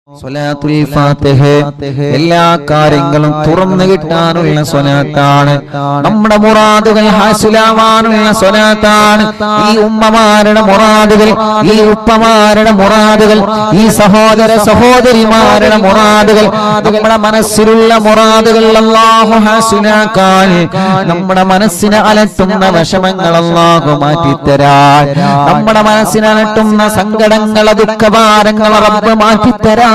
സ്വലാത്തുൽ ഫാത്തിഹ എല്ലാ കാര്യങ്ങളും തുറന്നു കിട്ടാനുള്ള സ്വലാത്താണ്. നമ്മുടെ മുറാദുകൾ ഹാസിലാവാനുള്ള സ്വലാത്താണ്. ഈ ഉമ്മമാരുടെ മുറാദുകൾ, ഈ ഉപ്പമാരുടെ മുറാദുകൾ, ഈ സഹോദര സഹോദരിമാരുടെ മുറാദുകൾ, നമ്മുടെ മനസ്സിലുള്ള മുറാദുകൾ അല്ലാഹു ഹാസിലാക്കാൻ, നമ്മുടെ മനസ്സിനെ അലട്ടുന്ന വിഷമങ്ങൾ അല്ലാഹു മാറ്റിത്തരാൻ, നമ്മുടെ മനസ്സിനെ അലട്ടുന്ന സങ്കടങ്ങൾ ദുഃഖഭാരങ്ങൾ റബ്ബ് മാറ്റിത്തരാൻ,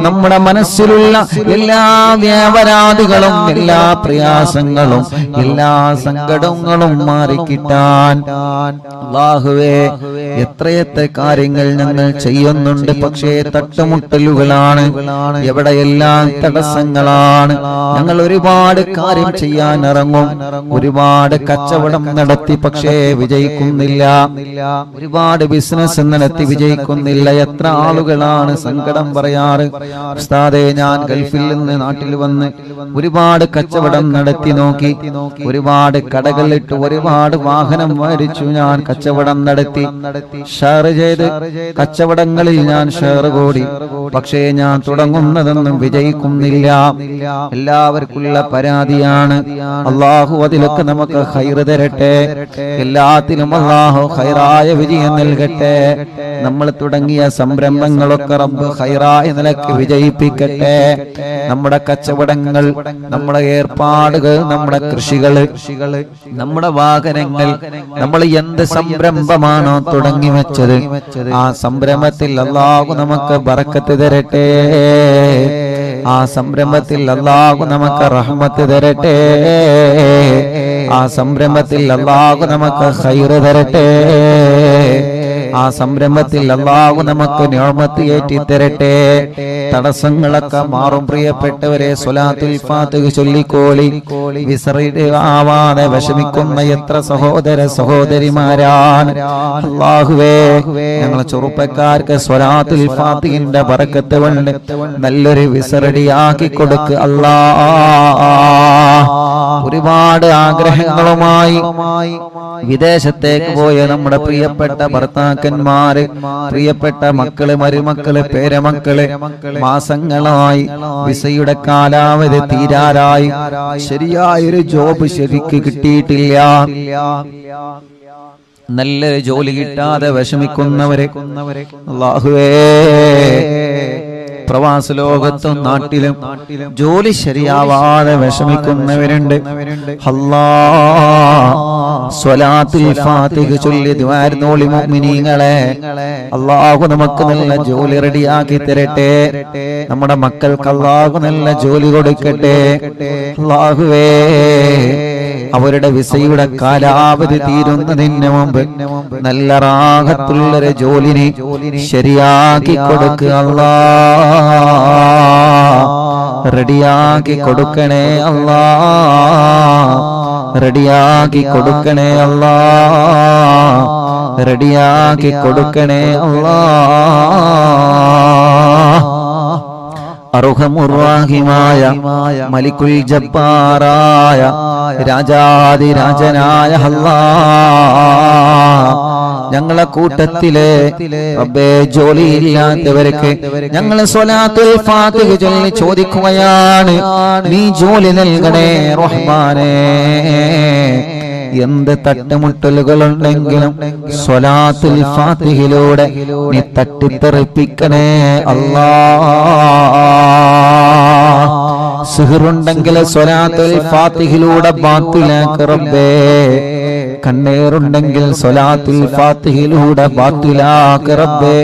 നമ്മുടെ മനസ്സിലുള്ള എല്ലാ വ്യാപരാധികളും എല്ലാ പ്രയാസങ്ങളും എല്ലാ സങ്കടങ്ങളും മാറിക്കിട്ടാൻ അല്ലാഹുവേ എത്രയെത്ര കാര്യങ്ങൾ ഞങ്ങൾ ചെയ്യുന്നുണ്ട്. പക്ഷേ തട്ടുമുട്ടലുകളാണ്, എവിടെയെല്ലാം തടസ്സങ്ങളാണ്. ഞങ്ങൾ ഒരുപാട് കാര്യം ചെയ്യാൻ ഇറങ്ങും, ഒരുപാട് കച്ചവടം നടത്തി പക്ഷേ വിജയിക്കുന്നില്ല, ഒരുപാട് ബിസിനസ് നടത്തി വിജയിക്കുന്നില്ല. എത്ര ആളുകളാണ് സങ്കടം പറയാറ്, ഉസ്താദേ ഞാൻ ഗൾഫിൽ നിന്ന് നാട്ടിൽ വന്ന് ഒരുപാട് കച്ചവടം നടത്തി നോക്കി, ഒരുപാട് കടകളിട്ട് ഒരുപാട് വാഹനം മേടിച്ചു, ഞാൻ കച്ചവടം നടത്തി, ഷെയർ ചെയ്ത് കച്ചവടങ്ങളിൽ ഞാൻ ഷെയർ കൂടി, പക്ഷേ ഞാൻ തുടങ്ങുന്നതൊന്നും വിജയിക്കുന്നില്ല. എല്ലാവർക്കുള്ള പരാതിയാണ്. അല്ലാഹു അതിലൊക്കെ നമുക്ക് ഖൈർ തരട്ടെ, എല്ലാത്തിലും അല്ലാഹു ഖൈറായ വിജയം നൽകട്ടെ. നമ്മൾ തുടങ്ങിയ സംരംഭങ്ങളൊക്കെ റബ്ബ് ഖൈറായ നിലക്ക് വിജയിപ്പിക്കട്ടെ. നമ്മുടെ കച്ചവടങ്ങൾ, നമ്മുടെ ഏർപ്പാടുകൾ, നമ്മുടെ കൃഷികൾ, നമ്മുടെ വാഹനങ്ങൾ, നമ്മൾ എന്ത് സംരംഭമാണോ തുടങ്ങി വെച്ചത് ആ സംരംഭത്തിൽ അല്ലാഹു നമുക്ക് ബറക്കത്ത് തരട്ടെ, ആ സംരംഭത്തിൽ അല്ലാഹു നമുക്ക് റഹ്മത്ത് തരട്ടെ, ആ സംരംഭത്തിൽ അല്ലാഹു നമുക്ക് ഖൈർ തരട്ടെ, ആ സംരംഭത്തിൽ അല്ലാഹു നമുക്ക് നിഅമത്ത് ഏറ്റി തരട്ടെ. തടസ്സങ്ങളൊക്കെ മാറും. പ്രിയപ്പെട്ടവരെ, സ്വലാത്തുൽ ഫാത്തിഹ ചൊല്ലിക്കോളി. വിസറിയുടെ ആവാതെ വിഷമിക്കുന്ന എത്ര സഹോദര സഹോദരിമാരാണ്. അല്ലാഹുവേ ഞങ്ങളെ ചെറുപ്പക്കാർക്ക് സ്വലാത്തുൽ ഫാത്തിഹിന്റെ ബറക്കത്ത് കൊണ്ട് നല്ലൊരു വിസറടിയാക്കി കൊടുക്ക് അല്ലാഹ്. ഒരുപാട് ആഗ്രഹങ്ങളുമായി വിദേശത്തേക്ക് പോയ നമ്മുടെ പ്രിയപ്പെട്ട ഭർത്താക്കന്മാര്, പ്രിയപ്പെട്ട മക്കള്, മരുമക്കള്, പേരമക്കള് മാസങ്ങളായി വിസയുടെ കാലാവധി തീരാറായി, ശരിയായൊരു ജോബ് ശരിക്ക് കിട്ടിയിട്ടില്ല, നല്ലൊരു ജോലി കിട്ടാതെ വിഷമിക്കുന്നവരെ അല്ലാഹുവേ, പ്രവാസ ലോകത്തും നാട്ടിലും ജോലി ശരിയാവാതെ വിഷമിക്കുന്നവരുണ്ട്. അല്ലാഹ് സ്വലാത്തുൽ ഫാത്തിഹ ചൊല്ലി ദുആർന്നോളി മുഅ്മിനീങ്ങളെ. അല്ലാഹു നമുക്ക് നല്ല ജോലി റെഡിയാക്കി തരട്ടെ, നമ്മുടെ മക്കൾക്ക് അല്ലാഹു നല്ല ജോലി കൊടുക്കട്ടെ. അല്ലാഹുവേ അവരുടെ വിസയുടെ കാലാവധി തീരുന്നതിന് മുമ്പ് നല്ല റാഹത്തുള്ളൊരു ജോലിനെ ശരിയാക്കി കൊടുക്കുക അല്ലാഹ്, റെഡിയാക്കി കൊടുക്കണേ അല്ലാഹ്, റെഡിയാക്കി കൊടുക്കണേ അല്ലാഹ്, റെഡിയാക്കി കൊടുക്കണേ അല്ലാഹ്. അർഹമുർറാഹിമായ മലിക്കുൽ ജബ്ബാറായ രാജാതിരാജനായ അല്ലാഹ്, ഞങ്ങളെ കൂട്ടത്തിലെ റബ്ബേ ജോലിയില്ലാത്തവർക്ക് ഞങ്ങൾ സ്വലാത്തുൽ ഫാത്തിഹ ചൊല്ലി ചോദിക്കുകയാണ്, നീ ജോലി നൽകണേ റഹ്മാനേ. എന്ത് തട്ടുമുട്ടലുകളുണ്ടെങ്കിലും സ്വലാത്തുൽ ഫാത്തിഹയിലൂടെ നീ തട്ടിത്തെറിപ്പിക്കണേ അല്ലാഹ്. സിഹറുണ്ടെങ്കിൽ സ്വലാത്തുൽ ഫാത്തിഹയിലൂടെ ബാത്തിലാക്ക് റബ്ബേ, കണ്ണേറുണ്ടെങ്കിൽ സ്വലാത്തുൽ ഫാത്തിഹയിലൂടെ ബാത്തിലാക്ക് റബ്ബേ,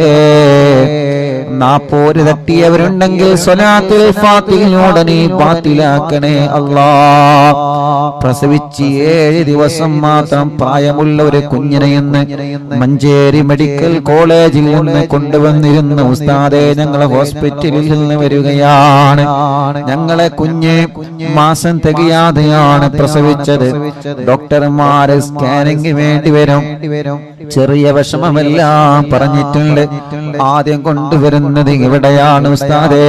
നാപ്പോര് തട്ടിയവരുണ്ടെങ്കിൽ സ്വലാത്തുൽ ഫാത്തിഹയിലൂടെ നീ ബാത്തിലാക്കണേ അല്ലാഹ്. പ്രസവിച്ച് 7 ദിവസം മാത്രം പ്രായമുള്ള ഒരു കുഞ്ഞിനെ ഇന്ന് മഞ്ചേരി മെഡിക്കൽ കോളേജിൽ നിന്ന് കൊണ്ടുവന്നിരുന്നു. ഉസ്താദേ ഞങ്ങളെ ഹോസ്പിറ്റലിൽ നിന്ന് വരികയാണ്, ഞങ്ങളെ കുഞ്ഞ് മാസം തികയാതെയാണ് പ്രസവിച്ചത്, ഡോക്ടർമാര് സ്കാനിങ് വേണ്ടി വരും, ചെറിയ വിഷമമെല്ലാം പറഞ്ഞിട്ടുണ്ട്, ആദ്യം കൊണ്ടുവരുന്നത് ഇവിടെയാണ് ഉസ്താദേ,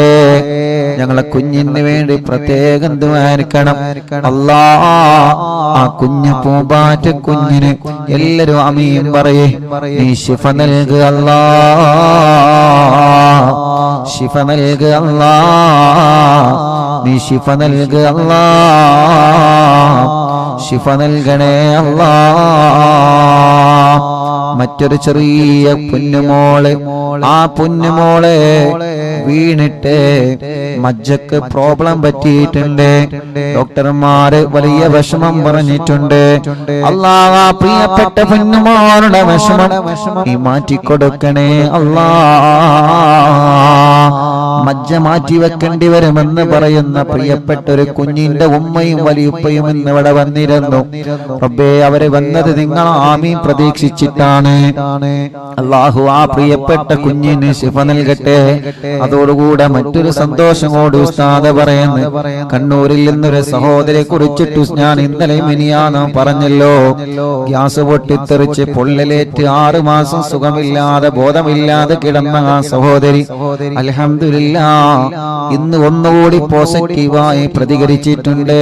ഞങ്ങളെ കുഞ്ഞിന് വേണ്ടി പ്രത്യേകം ദുആരിക്കണം അല്ലാഹ്. ആ കുഞ്ഞു പൂമ്പാറ്റ കുഞ്ഞിന് എല്ലാരും ആമീൻ പറയേ, നീ ശിഫ നൽകുക അല്ലാഹ്. ശിഫ നൽകുക അല്ലാഹ്, നീ ശിഫ നൽകുക അല്ലാഹ്, ശിഫ നൽകണേ അല്ലാഹ്. മറ്റൊരു ചെറിയ പൊന്നുമോള്, ആ പൊന്നുമോളെ വീണിട്ട് മജ്ജക്ക് പ്രോബ്ലം പറ്റിയിട്ടുണ്ട്. ഡോക്ടർമാര് വലിയ വിഷമം പറഞ്ഞിട്ടുണ്ട്. അല്ലാഹ് ആ പ്രിയപ്പെട്ട പൊന്നുമോളുടെ വിഷമം നീ മാറ്റിക്കൊടുക്കണേ അല്ലാഹ്. മജ്ജ മാറ്റി വെക്കേണ്ടി വരുമെന്ന് പറയുന്ന പ്രിയപ്പെട്ട ഒരു കുഞ്ഞിന്റെ ഉമ്മയും വലിയുപ്പയും ഇന്ന് ഇവിടെ വന്നിരുന്നു. റബ്ബേ, അവരെ വന്നത് നിങ്ങൾ ആമീൻ പ്രതീക്ഷിച്ചിട്ടാണ്. അല്ലാഹു ആ പ്രിയപ്പെട്ട കുഞ്ഞിന് ശിഫ നൽകട്ടെ. അതോടുകൂടെ മറ്റൊരു സന്തോഷം കൂടി ഉസ്താദ് പറയുന്നു. കണ്ണൂരിൽ നിന്നൊരു സഹോദരിയെ കുറിച്ചിട്ട് ഞാൻ ഇന്നലെ മിനിയാന്ന് പറഞ്ഞല്ലോ. ഗ്യാസ് പൊട്ടിത്തെറിച്ച് പൊള്ളലേറ്റ് 6 മാസം സുഖമില്ലാതെ ബോധമില്ലാതെ കിടന്ന ആ സഹോദരി അൽഹംദുലില്ലാഹ് ഇന്ന് ഒന്നുകൂടി പോസിറ്റീവായി പ്രതികരിച്ചിട്ടുണ്ട്.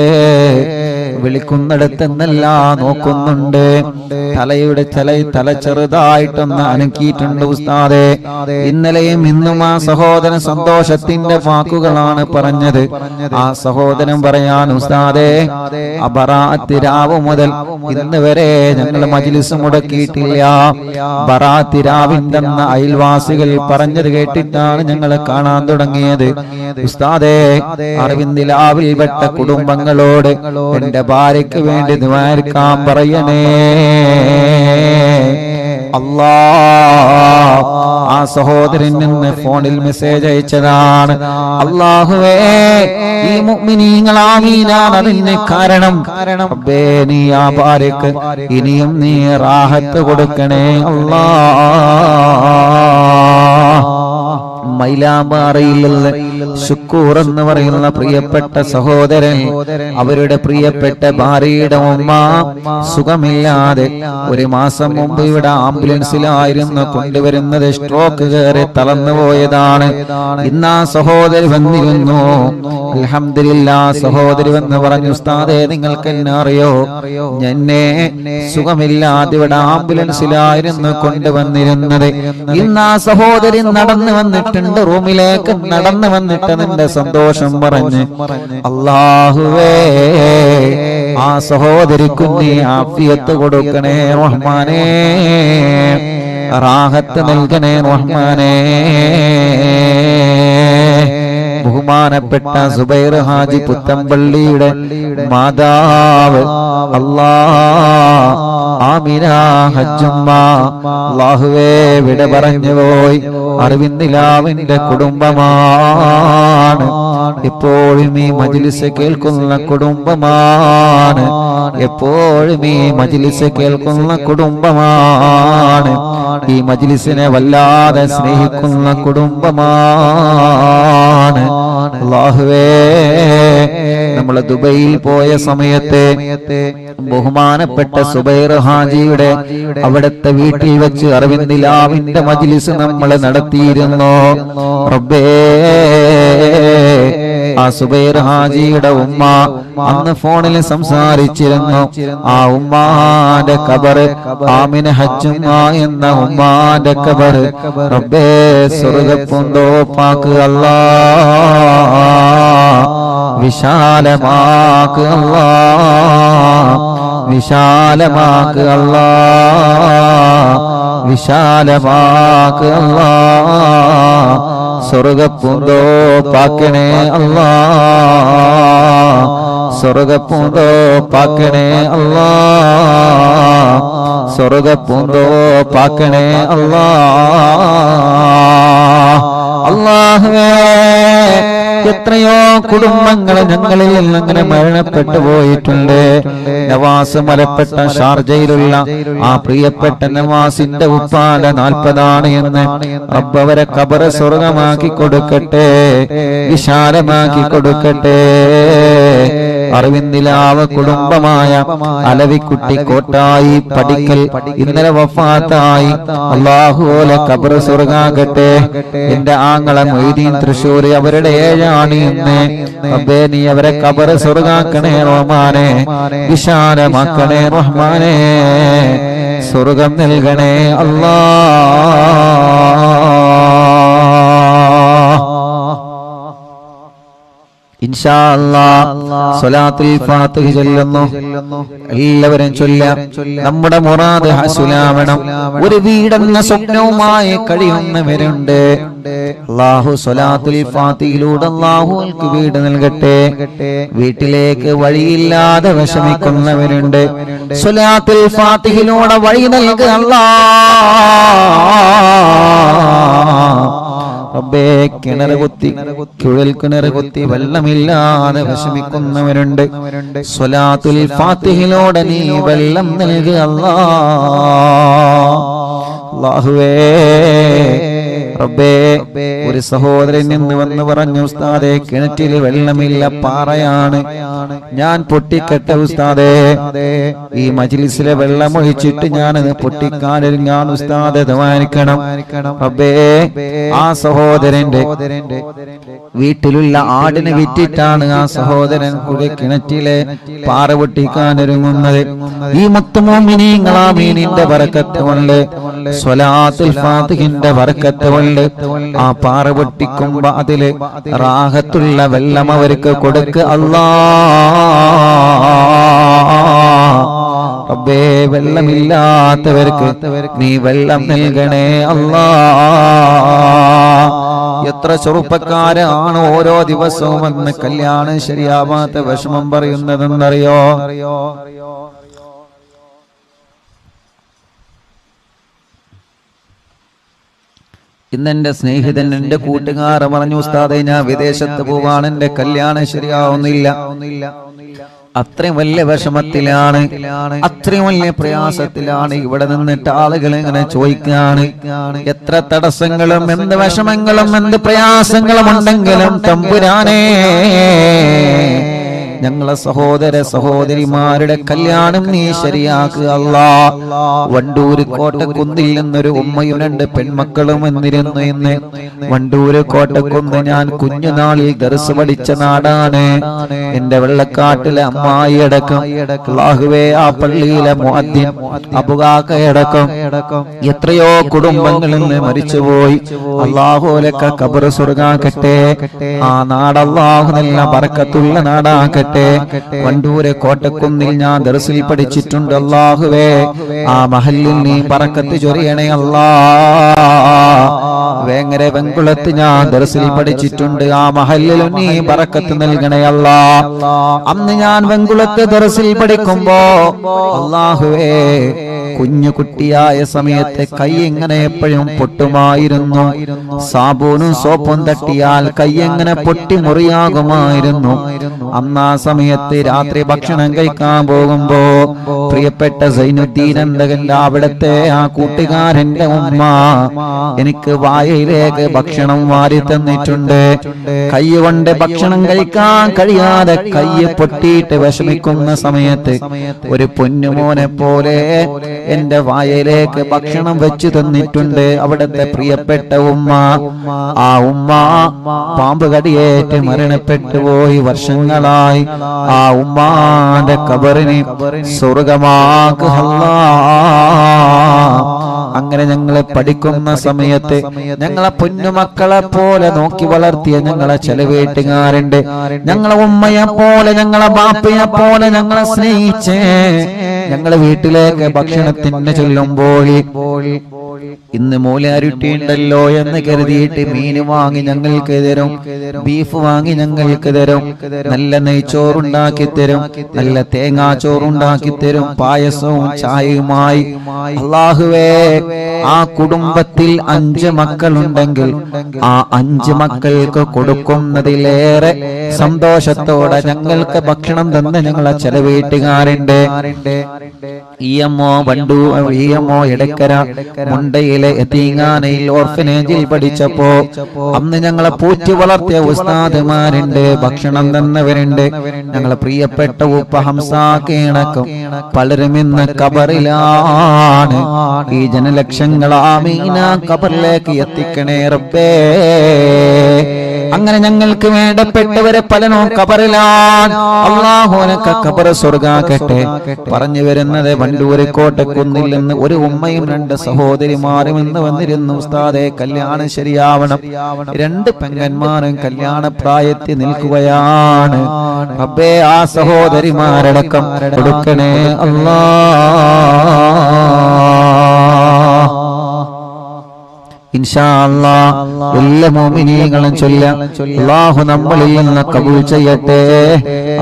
വിളിക്കുന്നിടത്തെന്നല്ല നോക്കുന്നുണ്ട്. തല ചെറുതായിട്ടൊന്ന് അനക്കിയിട്ടുണ്ട് ഉസ്താദേ. ഇന്നലെയും ഇന്നും ആ സഹോദരൻ സന്തോഷത്തിന്റെ വാക്കുകളാണ് പറഞ്ഞത്. ആ സഹോദരൻ പറയാൻ ഉസ്താദേ, ബറാഅത്ത് രാവ് മുതൽ ഇന്ന് വരെ ഞങ്ങൾ മജ്ലിസ് മുടക്കിയിട്ടില്ല. ബറാഅത്ത് രാവിന്റെ അയൽവാസികൾ പറഞ്ഞത് കേട്ടിട്ടാണ് ഞങ്ങൾ കാണാൻ തുടങ്ങിയത്. ഉസ്താദേ, അറിവിന്ദിലാവിൽ പെട്ട കുടുംബങ്ങളോട് എന്റെ ഭാര്യയ്ക്ക് വേണ്ടി ദുആക്കാൻ പറയണേ അല്ലാഹ്. ആ സഹോദരൻ നിന്ന് ഫോണിൽ മെസ്സേജ് അയച്ചതാണ്. അല്ലാഹുവേ, ഈ മുഅ്മിനീങ്ങൾ ആമീനാണ് അതിന് കാരണം. റബ്ബേ, നീ ആ ഭാര്യക്ക് ഇനിയും നീ റാഹത്ത് കൊടുക്കണേ അല്ലാഹ്. മൈലാമ്പാറയിലുള്ള ശുക്കൂർ എന്ന് പറയുന്ന പ്രിയപ്പെട്ട സഹോദരൻ, അവരുടെ പ്രിയപ്പെട്ട ഭാര്യയുടെ ഉമ്മ സുഖമില്ലാതെ 1 മാസം മുമ്പ് ഇവിടെ ആംബുലൻസിലായിരുന്നു കൊണ്ടുവരുന്നത്. സ്ട്രോക്ക് കയറി തളർന്നു പോയതാണ്. ഇന്ന് ആ സഹോദരി വന്നിരുന്നു. അൽഹംദുലില്ലാഹ്, സഹോദരി വന്ന് പറഞ്ഞു, ഉസ്താദേ, നിങ്ങൾക്ക് എന്നെ അറിയോ? എന്നെ സുഖമില്ലാതെ ഇവിടെ ആംബുലൻസിലായിരുന്നു കൊണ്ടുവന്നിരുന്നത്. ഇന്ന് ആ സഹോദരി നടന്നു വന്നിട്ടുണ്ട്, റൂമിലേക്ക് നടന്നു വന്നിട്ട് നിന്റെ സന്തോഷം പറഞ്ഞ്. അല്ലാഹുവേ, ആ സഹോദരിക്ക് നീ ആഫിയത്ത് കൊടുക്കണേ റഹ്മാനേ, റാഹത്ത് നൽകണേ റഹ്മാനേ. ബഹുമാനപ്പെട്ട സുബൈർ ഹാജി പുത്തമ്പള്ളിയുടെ മാതാവ് അല്ലാഹ് ആമിന ഹജ്ജുമ്മ അല്ലാഹുവേ വിട പറഞ്ഞു പോയി. അറിവിന്ദിലാവിന്റെ കുടുംബമാണ്. എപ്പോഴും ഈ മജ്ലിസ് കേൾക്കുന്ന കുടുംബമാണ്. എപ്പോഴും ഈ മജ്ലിസ് കേൾക്കുന്ന കുടുംബമാണ്. ഈ മജ്ലിസിനെ വല്ലാതെ സ്നേഹിക്കുന്ന കുടുംബമാണ്. അല്ലാഹുവേ, നമ്മൾ ദുബൈയിൽ പോയ സമയത്ത് ബഹുമാനപ്പെട്ട സുബൈർ ഹാജിയുടെ അവിടുത്തെ വീട്ടിൽ വെച്ച് അറിവിന്ദിലാവിന്റെ മജ്ലിസ് നമ്മൾ നടത്തിയിരുന്നു. റബ്ബേ, ആ സുബൈർ ഹാജിയുടെ ഉമ്മ അന്ന് ഫോണിൽ സംസാരിച്ചിരുന്നു. ആ ഉമ്മാന്റെ ഖബർ, ആമിന ഹജ്ജുമ്മ എന്ന ഉമ്മാന്റെ ഖബർ റബ്ബേ സ്വർഗ്ഗപ്പൂന്തോപ്പാക്ക് അല്ലാഹ്, വിശാലമാക്ക് അല്ലാഹ്, വിശാലമാക്ക് അല്ലാഹ്, വിശാലമാക്ക് അല്ലാഹ്. സ്വർഗ്ഗപ്പൂന്തോപ്പാക്കണേ അല്ലാഹ്, സ്വർഗ്ഗപ്പൂന്തോപ്പാക്കണേ അല്ലാഹ്, സ്വർഗ്ഗപ്പൂന്തോപ്പാക്കണേ അല്ലാഹ്. അല്ലാഹുവേ, എത്രയോ കുടുംബങ്ങൾ ഞങ്ങളിൽ അങ്ങനെ മരണപ്പെട്ടു പോയിട്ടുണ്ട്. നവാസ് മലപ്പെട്ട ഷാർജയിലുള്ള ആ പ്രിയപ്പെട്ട നവാസിന്റെ ഉപ്പാന്റെ 40 എന്ന് റബ്ബ് അവരെ ഖബർ സ്വർഗമാക്കി കൊടുക്കട്ടെ, വിശാലമാക്കി കൊടുക്കട്ടെ. അറിവിന്ദിലാവ് കുടുംബമായ അലവിക്കുട്ടി കോട്ടായി പടിക്കൽ ഇന്നലെ വഫാത്തായി. അല്ലാഹുവേ, ഖബർ സ്വർഗാകട്ടെ. എന്റെ ആങ്ങള മൊയ്തീൻ തൃശ്ശൂർ, അവരുടെ 7 ഇന്ന്. റബ്ബേ, നീ അവരെ ഖബർ സ്വർഗാക്കണേ റഹ്മാനേ, വിശാലമാക്കണേ റഹ്മാനേ, സ്വർഗം നൽകണേ അല്ലാഹ്. ഇൻഷാ അല്ലാഹ് സ്വലാത്തുൽ ഫാത്തിഹ ചൊല്ലുന്നു. എല്ലാവരും ചൊല്ലാം. നമ്മുടെ മുറാദ് ഹസുലാവണം. ഒരു വീടെന്ന സ്വപ്നവുമായി കഴിയുന്നവരുണ്ട്. അല്ലാഹു സ്വലാത്തുൽ ഫാത്തിഹയിലൂടെ അല്ലാഹുവിற்கு വീട് നൽകട്ടെ. വീട്ടിലേക്ക് വഴിയില്ലാതെ വിഷമിക്കുന്നവരുണ്ട്. സ്വലാത്തുൽ ഫാത്തിഹയിലൂടെ വഴി നൽകുക അല്ലാഹ്. റബ്ബേ, കിണർ കുത്തി കുഴൽ കിണർ കുത്തി വെള്ളമില്ലാതെ വിഷമിക്കുന്നവരുണ്ട്. സ്വലാത്തുൽ ഫാത്തിഹയിലൂടെ നീ വെള്ളം നൽകുക അല്ലാഹുവേ. റബ്ബേ, ഒരു സഹോദരൻ നിന്ന് വന്ന് പറഞ്ഞു, ഉസ്താദേ കിണറ്റിൽ വെള്ളമില്ല, പാറയാണ്, ഞാൻ പൊട്ടിക്കട്ടെ ഉസ്താദേ. ഈ മജ്ലിസിലെ വെള്ളം ഒഴിച്ചിട്ട് ഞാനത് പൊട്ടിക്കാനൊരുങ്ങാൻ ഉസ്താദേ ദുആനിക്കണം. റബ്ബേ, ആ സഹോദരന്റെ വീട്ടിലുള്ള ആടിനെ വിറ്റിട്ടാണ് ആ സഹോദരൻ കൂടെ കിണറ്റിലെ പാറ പൊട്ടിക്കാനൊരുങ്ങുന്നത്. ഈ മുത്തുമോമിനീങ്ങൾ ആമീനിന്റെ ബറക്കത്ത് കൊണ്ട്, സ്വലാത്തുൽ ഫാത്തിഹിന്റെ ബറക്കത്ത് കൊണ്ട് ആ പാറ പൊട്ടിക്കുമ്പോ അതില് റാഹത്തുള്ള വെള്ളം അവർക്ക് കൊടുക്കുക അല്ലാഹ്. റബ്ബേ, വെള്ളമില്ലാത്തവർക്ക് നീ വെള്ളം നൽകണേ അല്ലാഹ്. എത്ര ചെറുപ്പക്കാരാണ് ഓരോ ദിവസവും വന്ന് കല്യാണം ശരിയാവാത്ത വിഷമം പറയുന്നതെന്നറിയോ? ഇന്നെന്റെ സ്നേഹിതൻ, എന്റെ കൂട്ടുകാർ പറഞ്ഞു, ഉസ്താദേ ഞാൻ വിദേശത്ത് പോവാണ്, എന്റെ കല്യാണം ശരിയാവുന്നില്ല. അത്രയും വലിയ വിഷമത്തിലാണ്, അത്രയും വലിയ പ്രയാസത്തിലാണ്. ഇവിടെ നിന്നിട്ട് ആളുകൾ ഇങ്ങനെ ചോദിക്കാണ്, എത്ര തടസ്സങ്ങളും എന്ത് വിഷമങ്ങളും എന്ത് പ്രയാസങ്ങളും ഉണ്ടെങ്കിലും തമ്പുരാനേ, ഞങ്ങളെ സഹോദര സഹോദരിമാരുടെ കല്യാണം നീ ശരിയാക്കുക അല്ലാഹ്. വണ്ടൂര് കോട്ടക്കുന്നിൽ നിന്നൊരു ഉമ്മയും രണ്ട് പെൺമക്കളും വന്നിരുന്നു. ഇന്ന് വണ്ടൂര് കോട്ടക്കുന്ന് ഞാൻ കുഞ്ഞുനാളിൽ ദർസ് പഠിച്ച നാടാണ്. എന്റെ വെള്ളക്കാട്ടിലെ അമ്മായി അടക്കം, അല്ലാഹുവേ, ആ പള്ളിയിലെ മുഅദ്ദിൻ അബുകാക്കയടക്കം എത്രയോ കുടുംബങ്ങളിൽ നിന്ന് മരിച്ചുപോയി. അല്ലാഹുലക്ക ഖബർ സ്വർഗ്ഗാക്കട്ടെ. ആ നാട് അല്ലാഹു നല്ല ബറക്കത്തുള്ള നാടാക്കട്ടെ. വണ്ടൂരെ കോട്ടക്കുന്നിൽ ഞാൻ ദർസിൽ പഠിച്ചിട്ടുണ്ട്. അല്ലാഹുവേ, ആ മഹല്ലിൽ നീ ബറക്കത്ത് ചൊരിയണേ അല്ലാഹ്. വേങ്ങര വെങ്കുളത്ത് ഞാൻ ദർസിൽ പഠിച്ചിട്ടുണ്ട്. ആ മഹല്ലിൽ നീ ബറക്കത്ത് നൽകണേ അല്ലാഹ്. അന്ന് ഞാൻ വെങ്കുളത്ത് ദർസിൽ പഠിക്കുമ്പോ അല്ലാഹുവേ, കുഞ്ഞു കുട്ടിയായ സമയത്ത് കൈ എങ്ങനെ എപ്പോഴും പൊട്ടുമായിരുന്നു. സാബൂനും സോപ്പും തട്ടിയാൽ കൈ എങ്ങനെ പൊട്ടി മുറിയാകുമായിരുന്നു. അന്ന് ആ സമയത്ത് രാത്രി ഭക്ഷണം കഴിക്കാൻ പോകുമ്പോ പ്രിയപ്പെട്ട സൈനുദ്ദീൻ എന്തകന്റെ അവിടത്തെ ആ കൂട്ടുകാരന്റെ ഉമ്മ എനിക്ക് വായയിലേക്ക് ഭക്ഷണം വാരി തന്നിട്ടുണ്ട്. കൈ കൊണ്ട് ഭക്ഷണം കഴിക്കാൻ കഴിയാതെ കൈ പൊട്ടിയിട്ട് വിഷമിക്കുന്ന സമയത്ത് ഒരു പൊന്നുമോനെ പോലെ എന്റെ വായയിലേക്ക് ഭക്ഷണം വെച്ചു തന്നിട്ടുണ്ട് അവിടത്തെ പ്രിയപ്പെട്ട ഉമ്മ. ആ ഉമ്മ പാമ്പ് കടിയേറ്റ് മരണപ്പെട്ടു പോയി വർഷങ്ങളായി. ആ ഉമ്മാന്റെ ഖബറിനെ സ്വർഗ്ഗമാക്കുക അല്ലാഹ്. അങ്ങനെ ഞങ്ങളെ പഠിക്കുന്ന സമയത്ത് ഞങ്ങളെ പൊന്നുമക്കളെ പോലെ നോക്കി വളർത്തിയ ഞങ്ങളെ ചില വീട്ടുകാരുണ്ട്. ഞങ്ങളെ ഉമ്മയെ പോലെ ഞങ്ങളെ ബാപ്പയെ പോലെ ഞങ്ങളെ സ്നേഹിച്ചേ ഞങ്ങളെ വീട്ടിലേക്ക് ഭക്ഷണത്തിന് ചെല്ലുമ്പോൾ ഇന്ന് മൂലാരുട്ടിയുണ്ടല്ലോ എന്ന് കരുതിയിട്ട് മീന് വാങ്ങി ഞങ്ങൾക്ക് തരും, ബീഫ് വാങ്ങി ഞങ്ങൾക്ക് തരും, നല്ല നെയ്ച്ചോറുണ്ടാക്കി തരും, നല്ല തേങ്ങാച്ചോറുണ്ടാക്കി തരും, പായസവും ചായയുമായി. അല്ലാഹുവേ, ആ കുടുംബത്തിൽ 5 മക്കളുണ്ടെങ്കിൽ ആ 5 മക്കൾക്ക് കൊടുക്കുന്നതിലേറെ സന്തോഷത്തോടെ ഞങ്ങൾക്ക് ഭക്ഷണം തന്ന് ഞങ്ങളെ ചില വീട്ടുകാരുണ്ട്. ഇഎംഒ വണ്ടൂർ, ഇഎംഒ എടക്കര മുണ്ടയിലെ യതീങ്ങാനയിൽ ഓർഫനേജിൽ പഠിച്ചപ്പോ അന്ന് ഞങ്ങളെ പൂറ്റി വളർത്തിയ ഉസ്താദുമാരുണ്ട്, ഭക്ഷണം തന്നവരുണ്ട്. ഞങ്ങളെ പ്രിയപ്പെട്ട ഉപ്പ ഹംസാക്കണക്കും പലരും ഇന്ന് ഖബറിലാണ്. ഈ ജനലക്ഷങ്ങൾ ആമീന ഖബറിലേക്ക് എത്തിക്കണേ റബ്ബേ. അങ്ങനെ ഞങ്ങൾക്ക് വേണ്ടപ്പെട്ടവരെ പലനോ ഖബറിലാണ്. അല്ലാഹു അനക്ക് ഖബർ സ്വർഗ്ഗാക്കട്ടെ. പറഞ്ഞു വരുന്നത് വണ്ടൂര് കോട്ടക്കുന്നിൽ നിന്ന് ഒരു ഉമ്മയും രണ്ട് സഹോദരിമാരും ഇന്ന് വന്നിരുന്നു. ഉസ്താദേ, കല്യാണം ശരിയാവണം. രണ്ട് പെങ്ങന്മാരും കല്യാണ പ്രായത്തിൽ നിൽക്കുകയാണ്. റബ്ബേ, ആ സഹോദരിമാരടക്കം കൊടുക്കണേ അല്ലാ. ഇൻഷാ അല്ലാഹ് എല്ലാ മുഅ്മിനീങ്ങളും ചൊല്ലാം. അല്ലാഹു നമ്മളിൽ നിന്ന് കബൂൽ ചെയ്യട്ടെ.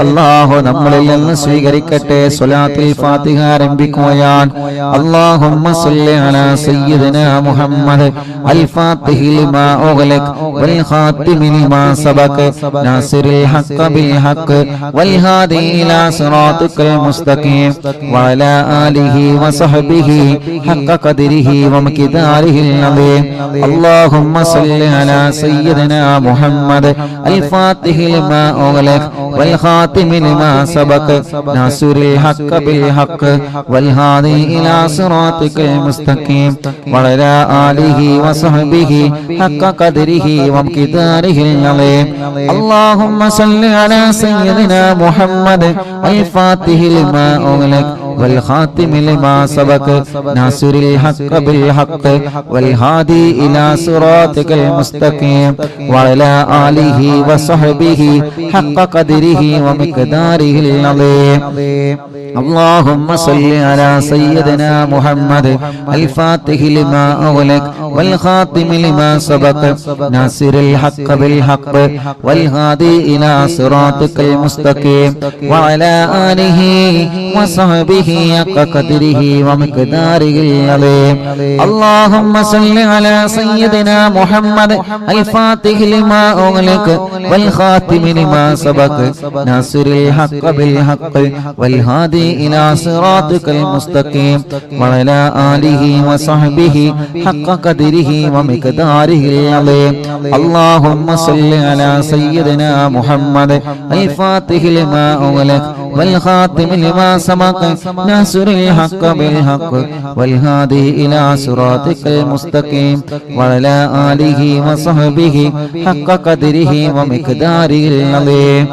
അല്ലാഹു നമ്മളിൽ നിന്ന് സ്വീകരിക്കട്ടെ. സ്വലാത്തുൽ ഫാത്തിഹ ആരംഭിക്കുകയാണ്. അല്ലാഹുമ്മ സ്വല്ലി അലാ സയ്യിദിനാ മുഹമ്മദ് അൽ ഫാത്തിഹി ലിമാ ഉഗ്ലിഖ് വൽ ഖാതിമി ലിമാ സബഖ നാസിറിൽ ഹഖ് ബിൽ ഹഖ് വൽ ഹാദി ഇലാ സിറാത്തിക്കൽ മുസ്തഖീം വഅലാ ആലിഹി വസഹ്ബിഹി ഹഖ് ഖദ്രിഹി വമിഖ്ദാരിഹിൽ അദീം. اللهم صل على سيدنا محمد الفاتح لما أغلق والخاتم لما سبق ناصر الحق بالحق والهادي إلى صراطك المستقيم وعلى آله وصحبه حق قدره ومقداره العظيم. اللهم صل على سيدنا محمد الفاتح لما أغلق والخاتم لما سبق ناصر الحق بالحق والهادي إلى صراطك المستقيم وعلى آله وصحبه حق قدره ومقداره العظيم. اللهم صل على سيدنا محمد الفاتح لما أغلق والخاتم لما سبق ناصر الحق بالحق والهادي إلى صراطك المستقيم وعلى آله وصحبه حق قدره ومقداره العظيم. اللهم صل على سيدنا محمد الفاتح لما أغلق والخاتم لما سبق ناصر الحق بالحق والهادي إلى صراطك المستقيم وعلى آله وصحبه حق قدره ومقداره العظيم. اللهم صل على سيدنا محمد الفاتح لما أغلق والخاتم لما سبق ناصر الحق بالحق والهادي إلى صراطك المستقيم وعلى آله وصحبه حق قدره ومقداره العظيم.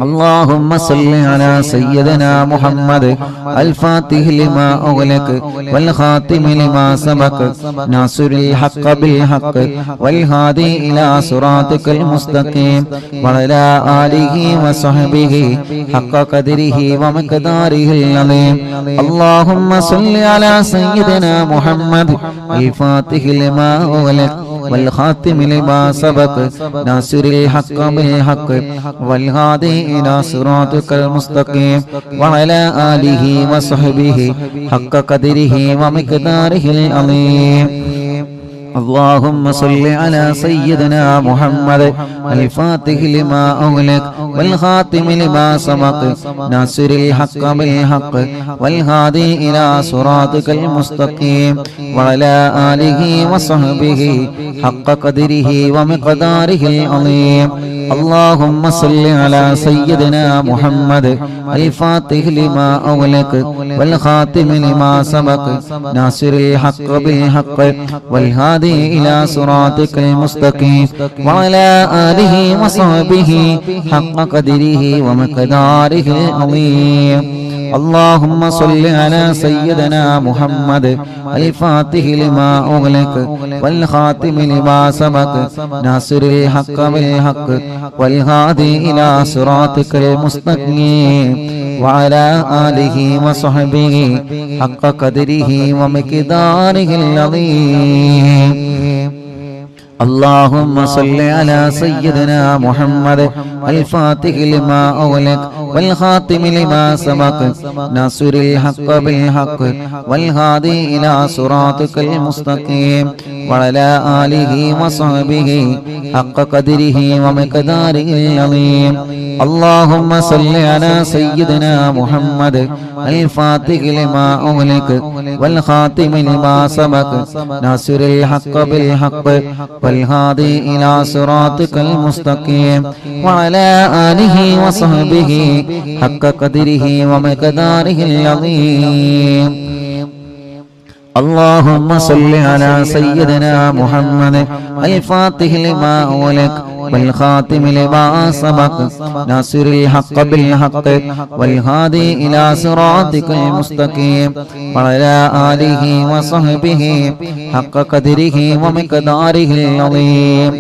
اللهم صل على سيدنا محمد الفاتح لما أغلق والخاتم لما سبق ناصر الحق بالحق والهادي إلى صراطك المستقيم وعلى آله وصحبه حق قدره ومقداره العظيم. اللهم صل على سيدنا محمد الفاتح لما أغلق والخاتم لما سبق ناصر الحق بالحق والهادي إلى صراطك المستقيم وعلى آله وصحبه حق قدره ومقداره العظيم. اللهم صل على سيدنا محمد الفاتح لما أغلق والخاتم لما سبق ناصر الحق بالحق والهادي إلى صراطك المستقيم وعلى آله وصحبه حق قدره ومقداره العظيم. اللهم صل على سيدنا محمد الفاتح لما أغلق والخاتم لما سبق ناصر الحق بالحق والهادي إلى صراطك المستقيم وعلى آله وصحبه حق قدره ومقداره العظيم. اللهم صل على سيدنا محمد الفاتح لما أغلق والخاتم لما سبق ناصر الحق بالحق والهادي إلى صراطك المستقيم وعلى آله وصحبه حق قدره ومقداره العظيم. اللهم صل على سيدنا محمد الفاتح لما أغلق والخاتم لما سبق ناصر الحق بالحق والهادي إلى صراطك المستقيم وعلى آله وصحبه حق قدره ومقداره العظيم. اللهم صل على سيدنا محمد الفاتح لما أغلق والخاتم لما سبق ناصر الحق بالحق والهادي إلى صراطك المستقيم وعلى آله وصحبه حق قدره ومقداره العظيم. اللهم صل على سيدنا محمد الفاتح لما أغلق والخاتم لما سبق ناصر الحق بالحق والهادي إلى صراطك المستقيم وعلى آله وصحبه حق قدره ومقداره العظيم.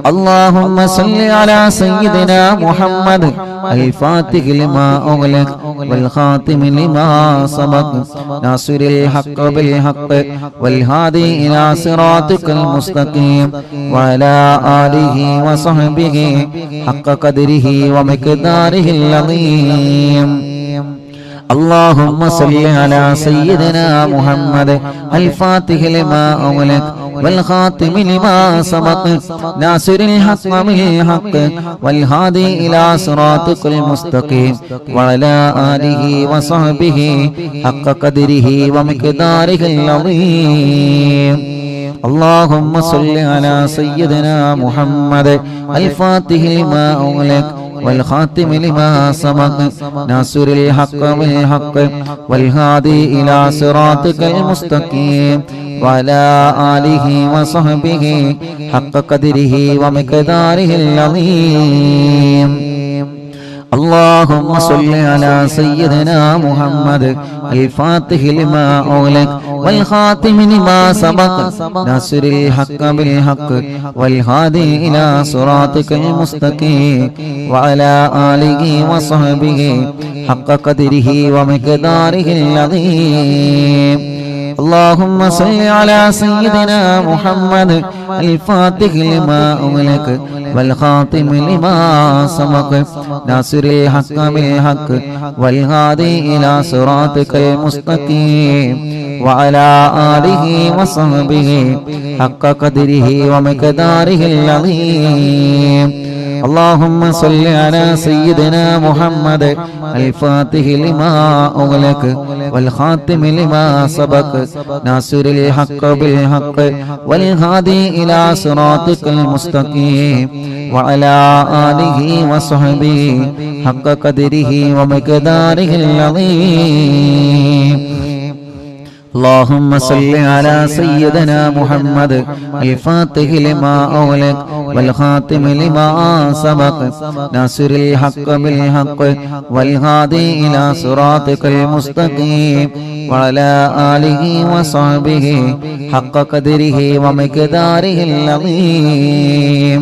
اللهم صل على سيدنا محمد الفاتح لما أغلق والخاتم لما سبق ناصر الحق بالحق والهادي إلى صراطك المستقيم وعلى آله وصحبه حق قدره ومقداره العظيم. اللهم صل على سيدنا محمد الفاتح لما أغلق والخاتم لما سبق ناصر الحق بالحق والهادي إلى صراطك المستقيم وعلى آله وصحبه حق قدره ومقداره العظيم. اللهم صل على سيدنا محمد الفاتح لما أغلق والخاتم لما سبق ناصر الحق بالحق والهادي إلى صراطك المستقيم وعلى آله وصحبه حق قدره ومقداره العظيم. اللهم صل على سيدنا محمد الفاتح لما أغلق والخاتم لما سبق ناصر الحق بالحق والهادي إلى صراطك المستقيم وعلى آله وصحبه حق قدره ومقداره العظيم. اللهم صل على سيدنا محمد الفاتح لما أغلق والخاتم لما سبق ناصر الحق بالحق والهادي إلى صراطك المستقيم وعلى آله وصحبه حق قدره ومقداره العظيم. اللهم صل على سيدنا محمد الفاتح لما أغلق والخاتم لما سبق ناصر الحق بالحق والهادي إلى صراطك المستقيم وعلى آله وصحبه حق قدره ومقداره العظيم. اللهم صل على سيدنا محمد الفاتح لما أغلق والخاتم لما سبق ناصر الحق بالحق والهادي إلى صراطك المستقيم وعلى آله وصحبه حق قدره ومقداره العظيم.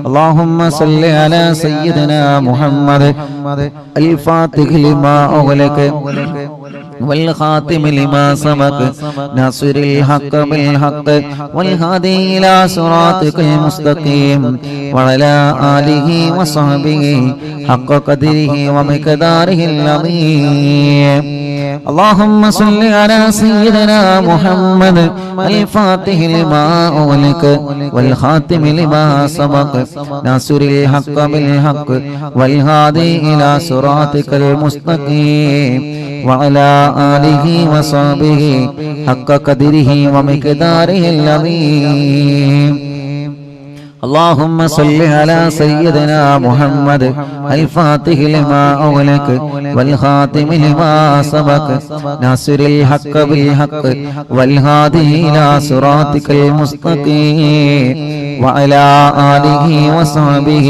اللهم صل على سيدنا محمد الفاتح لما أغلق والخاتم لما سبق ناصر الحق بالحق والهادي إلى صراطك المستقيم وعلى آله وصحبه حق قدره ومقداره العظيم. اللهم صل على سيدنا محمد الفاتح لما أغلق والخاتم لما سبق ناصر الحق بالحق والهادي إلى صراطك المستقيم وعلى آله وصحبه حق قدره ومقداره العظيم. اللهم صل على سيدنا محمد الفاتح لما أغلق والخاتم لما سبق ناصر الحق بالحق والهادي إلى صراطك المستقيم وعلى آله وصحبه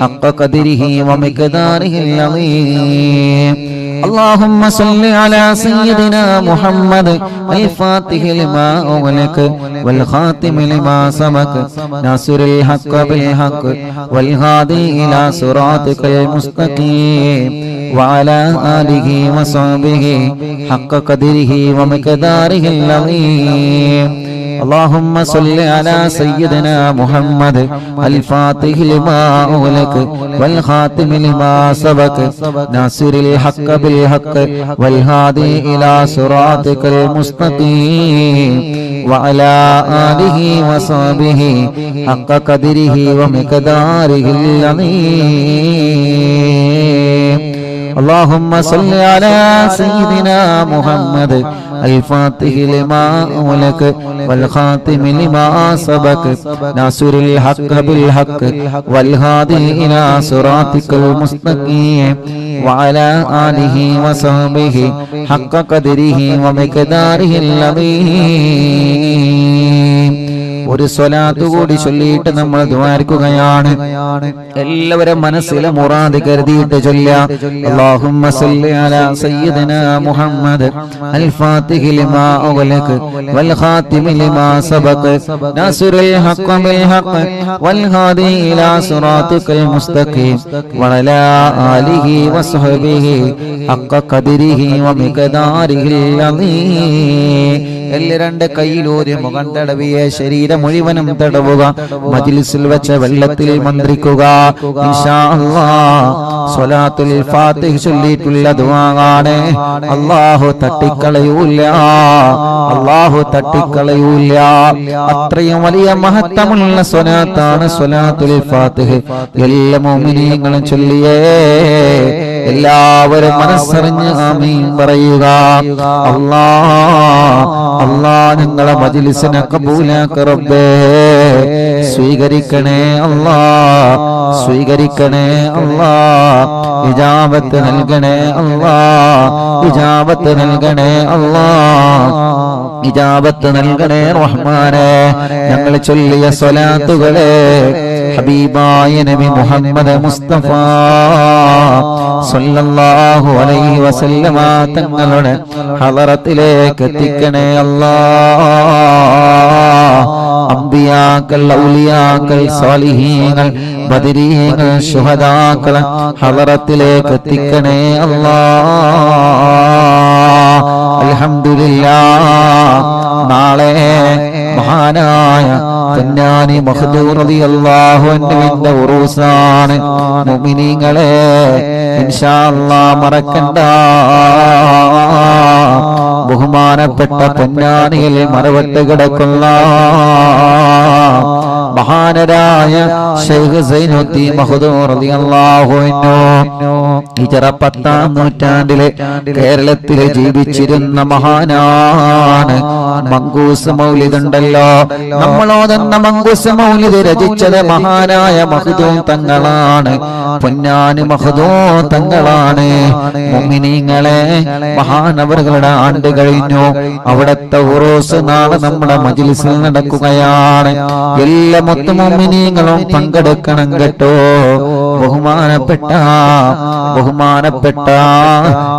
حق قدره ومقداره العظيم. اللهم صل على سيدنا محمد الفاتح لما أغلق والخاتم لما سبق ناصر الحق بالحق والهادي إلى صراطك المستقيم وعلى آله وصحبه حق قدره ومقداره العظيم. اللهم صل على سيدنا محمد الفاتح لما أغلق والخاتم لما سبق ناصر الحق بالحق والهادي إلى صراطك المستقيم وعلى آله وصحبه حق قدره ومقداره العظيم. اللهم صل على سيدنا محمد الفاتح لما أغلق والخاتم لما سبق ناصر الحق بالحق والهادي إلى صراطك المستقيم وعلى آله وصحبه حق قدره ومقداره العظيم. ഒരു സ്വലാത്ത് കൂടി ചൊല്ലിയിട്ട് നമ്മൾ ദുആർക്കുകയാണ്. എല്ലാവരും മനസ്സിലെ മുറാദ് കരുതിയിട്ട് ചൊല്ലാം. അല്ലാഹുമ്മ സല്ലി അലാ സയ്യിദിനാ മുഹമ്മദ് അൽ ഫാത്തിഹി ലിമാ ഉഗ്ലഖ വൽ ഖാതിമി ലിമാ സബഖ നാസിറുൽ ഹഖ് ബിൽ ഹഖ് വൽ ഹാദി ഇലാ സിറാത്തിക്കൽ മുസ്തഖീം വഅലാ ആലിഹി വസ്ഹബിഹി ഹഖ ഖദരിഹി വമിഖദാരിഹിൽ അളീം. രണ്ട് കൈയിലൂരി മുഖം തടവിയെ ശരീരം മുഴുവനും തടവുക. മജ്ലിസിൽ വെച്ച വെള്ളത്തിൽ മന്ത്രിക്കുക. ഇൻഷാ അല്ലാഹ് സ്വലാത്തുൽ ഫാത്തിഹ ചൊല്ലിയിട്ടുള്ള ദുആയാണ്. അല്ലാഹു തട്ടിക്കളയൂല, അല്ലാഹു തട്ടിക്കളയൂല. അത്രയും വലിയ മഹത്വമുള്ള സ്വലാത്താണ് സ്വലാത്തുൽ ഫാത്തിഹ. എല്ലാ മുഅ്മിനീങ്ങളും ചൊല്ലിയേ. എല്ലാവരും മനസ്സറിഞ്ഞ് ആമീൻ പറയുക. അല്ലാഹ് ഞങ്ങളെ മജ്ലിസിനെ കബൂലാക്ക റബ്ബേ. സ്വീകരിക്കണേ അല്ലാഹ്, സ്വീകരിക്കണേ അല്ലാഹ്. ഇജാബത്ത് നൽകണേ അല്ലാഹ്, ഇജാബത്ത് നൽകണേ അല്ലാഹ്, ഇജാബത്ത് നൽകണേ റഹ്മാനേ. ഞങ്ങൾ ചൊല്ലിയ സ്വലാത്തുകളെ ഹബീബായ നബി മുഹമ്മദ് മുസ്തഫ സല്ലല്ലാഹു അലൈഹി വസല്ലമ തങ്ങളുടെ ഹളറത്തിലേക്ക് എത്തിക്കണേ അല്ലാഹ്. അംബിയാക്കൾ, ഔലിയാക്കൾ, സാലിഹീങ്ങൾ, ബദരീങ്ങൾ, ശുഹദാക്കൾ ഹളറത്തിലേക്ക് എത്തിക്കണേ അല്ലാഹ്. അൽഹംദുലില്ലാഹ്. നാളെ മഹാനായ പൊന്നാനി മഖ്ദൂർ റളിയല്ലാഹു അൻഹുവിന്റെ ഉറൂസാണ്. മുഅ്മിനീങ്ങളെ ഇൻഷാ അല്ലാഹ് മറക്കണ്ട. ബഹുമാനപ്പെട്ട പൊന്നാനിയിൽ മറവട്ട് കിടക്കുന്ന മഹാനരായ ശൈഖ് സൈനുദ്ദീൻ മഖ്ദൂർ റളിയല്ലാഹു അൻഹു ഹിജ്റ 10-ാം നൂറ്റാണ്ടിലെ കേരളത്തിലെ ജീവിച്ചിരുന്ന മഹാനാണ്. മങ്കൂസ് മൗലിദ് ഉണ്ടല്ലോ, നമ്മളോതെന്ന മങ്കൂസ് മൗലിദ് രചിച്ചത് മഹാനായ മഖ്ദൂം തങ്ങളാണ്. പൊന്നാനി മഖ്ദൂം തങ്ങളാണ്. മുഅ്മിനീങ്ങളെ മഹാനവറുകളുടെ ആണ്ട് കഴിഞ്ഞു. അവിടത്തെ ഉറൂസ് നാളെ നമ്മുടെ മജ്ലിസിൽ നടക്കുകയാണ്. എല്ലാ മുഅ്മിനീങ്ങളും പങ്കെടുക്കണം കേട്ടോ. ബഹുമാനപ്പെട്ട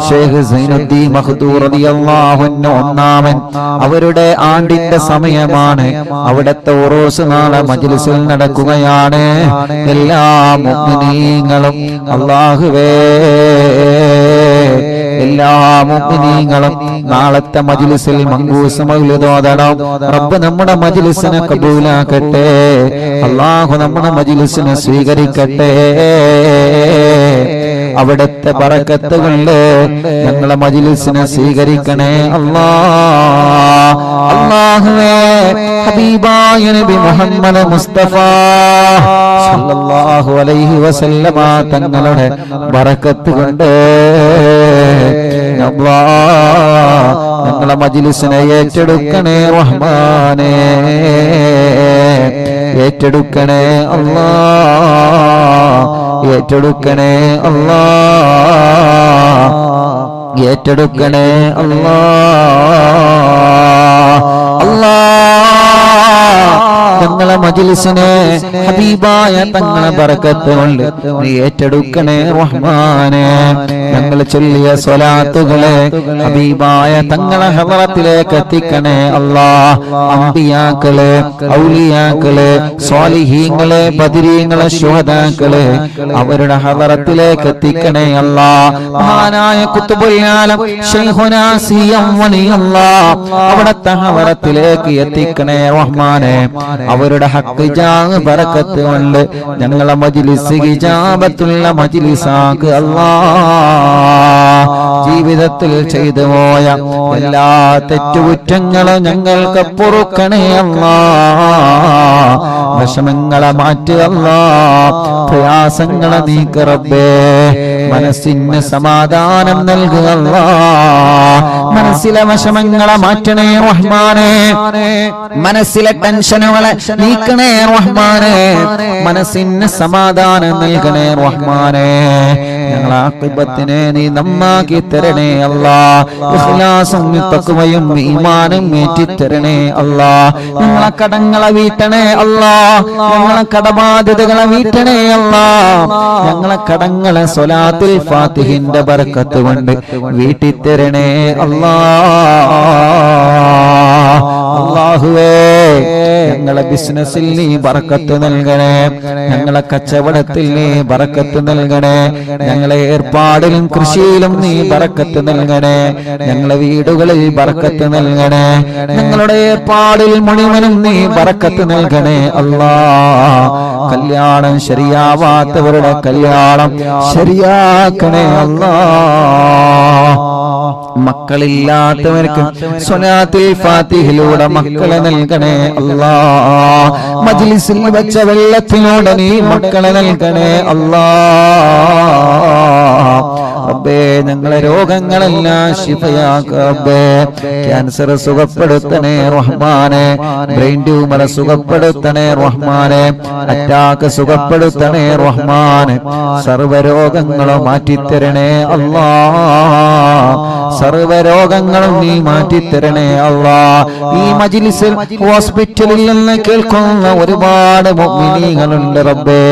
ശൈഖ് സൈനുദ്ദീൻ മഖ്ദൂർ റളിയല്ലാഹു അൻഹു ഒന്നാമൻ അവരുടെ ആണ്ടിന്റെ സമയമാണ്. അവിടത്തെ ഉറൂസ് നാളെ മജ്ലിസിൽ നടക്കുകയാണ്. എല്ലാ മുഅ്മിനീങ്ങളും അല്ലാഹുവേ, എല്ലാ മുഅ്മിനീങ്ങളും നാളത്തെ മജ്ലിസിൽ മങ്കൂസ് മൗലിദ് ഓതണം. റബ്ബ് നമ്മുടെ മജ്ലിസിനെ കബൂലാക്കട്ടെ. അല്ലാഹു നമ്മുടെ മജ്ലിസിനെ സ്വീകരിക്കട്ടെ. അവിടുത്തെ ബറക്കത്ത് കൊണ്ട് ഞങ്ങളെ മജ്ലിസിനെ സ്വീകരിക്കണേ അല്ലാഹ്. അല്ലാഹുവേ, ഹബീബായ നബി മുഹമ്മദ് മുസ്തഫ സല്ലല്ലാഹു അലൈഹി വസല്ലമ തങ്ങളുടെ ബറക്കത്ത് കൊണ്ട് ഞങ്ങളെ മജ്ലിസിനെ ഏറ്റെടുക്കണേ റഹ്മാനേ, ഏറ്റെടുക്കണേ അല്ലാഹ്, ഏറ്റെടുക്കണേ അല്ലാഹ്, ഏറ്റെടുക്കണേ അല്ലാഹ്. ഞങ്ങളെ മജ്ലിസിനെ ഹബീബായ തങ്ങളെ ബറക്കത്ത് കൊണ്ട് നീ ഏറ്റെടുക്കണേ റഹ്മാനേ. ഞങ്ങൾ ചൊല്ലിയ സ്വലാത്തുകളെ ഹബീബായ തങ്ങളെ ഹളറത്തിലേക്ക് എത്തിക്കണേ അല്ലാഹ്. അംബിയാക്കളെ, ഔലിയാക്കളെ, സ്വാലിഹീങ്ങളെ, ബദരീങ്ങളെ, ശുഹദാക്കളെ അവരുടെ ഹളറത്തിലേക്ക് എത്തിക്കണേ അല്ലാഹ്. മഹാനായ ഖുത്ബുൽ ആലം ശൈഖുനാ സിയം വലിയല്ലാഹ് അവിടത്തെ ഹളറത്തിലേക്ക് എത്തിക്കണേ റഹ്മാനേ. അവരുടെ ഹഖ് ജാഹ് ബറക്കത്ത് കൊണ്ട് ഞങ്ങളെ മജ്ലിസ് ഇജാബത്തുള്ള മജ്ലിസാക്ക് അല്ലാഹ്. ജീവിതത്തിൽ ചെയ്തു പോയ എല്ലാ തെറ്റുകുറ്റങ്ങളും ഞങ്ങൾക്ക് പൊറുക്കണേ അല്ലാ. വിഷമങ്ങളെ മാറ്റുക അല്ലാ, പ്രയാസങ്ങളെ നീക്ക് റബ്ബേ. മനസ്സിന് സമാധാനം നൽകുക അല്ലാ. മനസ്സിലെ വിഷമങ്ങളെ മാറ്റണേ റഹ്മാനേ. മനസ്സിലെ ടെൻഷനുകളെ നീക്കണേ റഹ്മാനേ. മനസ്സിന് സമാധാനം നൽകണേ റഹ്മാനേ. ഞങ്ങളെ ആഖിബത്തിനെ നീ നന്നാക്കി തരണേ അല്ലാ. ഇഖ്ലാസും തഖ്വയും ഈമാനും ഏറ്റിത്തരണേ അല്ലാ. ഞങ്ങളെ കടങ്ങളെ വീട്ടണേ അല്ലാ. ഞങ്ങളെ കടബാധ്യതകളെ വീട്ടണേ അല്ലാ. ഞങ്ങളെ കടങ്ങളെ സ്വലാത്തുൽ ഫാത്തിഹിന്റെ ബർക്കത്ത് കൊണ്ട് വീട്ടിത്തരണേ അല്ലാ. അല്ലാഹുവേ, ഞങ്ങളെ ബിസിനസ്സിൽ നീ ബർക്കത്ത് നൽകണേ. ഞങ്ങളെ കച്ചവടത്തിൽ നീ ബർക്കത്ത് നൽകണേ. ഞങ്ങളെ ഏർപ്പാടിലും കൃഷിയിലും നീ ബർക്കത്ത് നൽകണേ. ഞങ്ങളെ വീടുകളിൽ ബർക്കത്ത് നൽകണേ. ഞങ്ങളുടെ ഏർപ്പാടിൽ മുഴുവനും നീ ബർക്കത്ത് നൽകണേ അല്ലാ. കല്യാണം ശരിയാവാത്തവരുടെ കല്യാണം ശരിയാക്കണേ അല്ലാ. മക്കളില്ലാത്തവർക്ക് സ്വലാത്തുൽ ഫാത്തിഹിലൂടെ മക്കളെ നൽകണേ അല്ലാ. മജ്ലിസിൽ വെച്ച വെള്ളത്തിലൂടെ നീ മക്കളെ നൽകണേ അല്ലാ. റബ്ബേ, ഞങ്ങളെ രോഗങ്ങളെല്ലാം ശിഫയാക്കുക റബ്ബേ. ക്യാൻസർ സുഖപ്പെടുത്തണേ റഹ്മാനെ. ബ്രെയിൻ ട്യൂമർ സുഖപ്പെടുത്തണേ റഹ്മാനെ. അറ്റാക്ക് സുഖപ്പെടുത്തണേ റഹ്മാനെ. സർവ്വരോഗങ്ങളും മാറ്റിത്തരണേ അല്ലാ. സർവ്വരോഗങ്ങളും നീ മാറ്റിത്തരണേ അല്ലാ. ഈ മജ്ലിസിൽ ഹോസ്പിറ്റലിൽ നിന്ന് കേൾക്കുന്ന ഒരുപാട് മുഅ്മിനീങ്ങളുണ്ട് റബ്ബേ.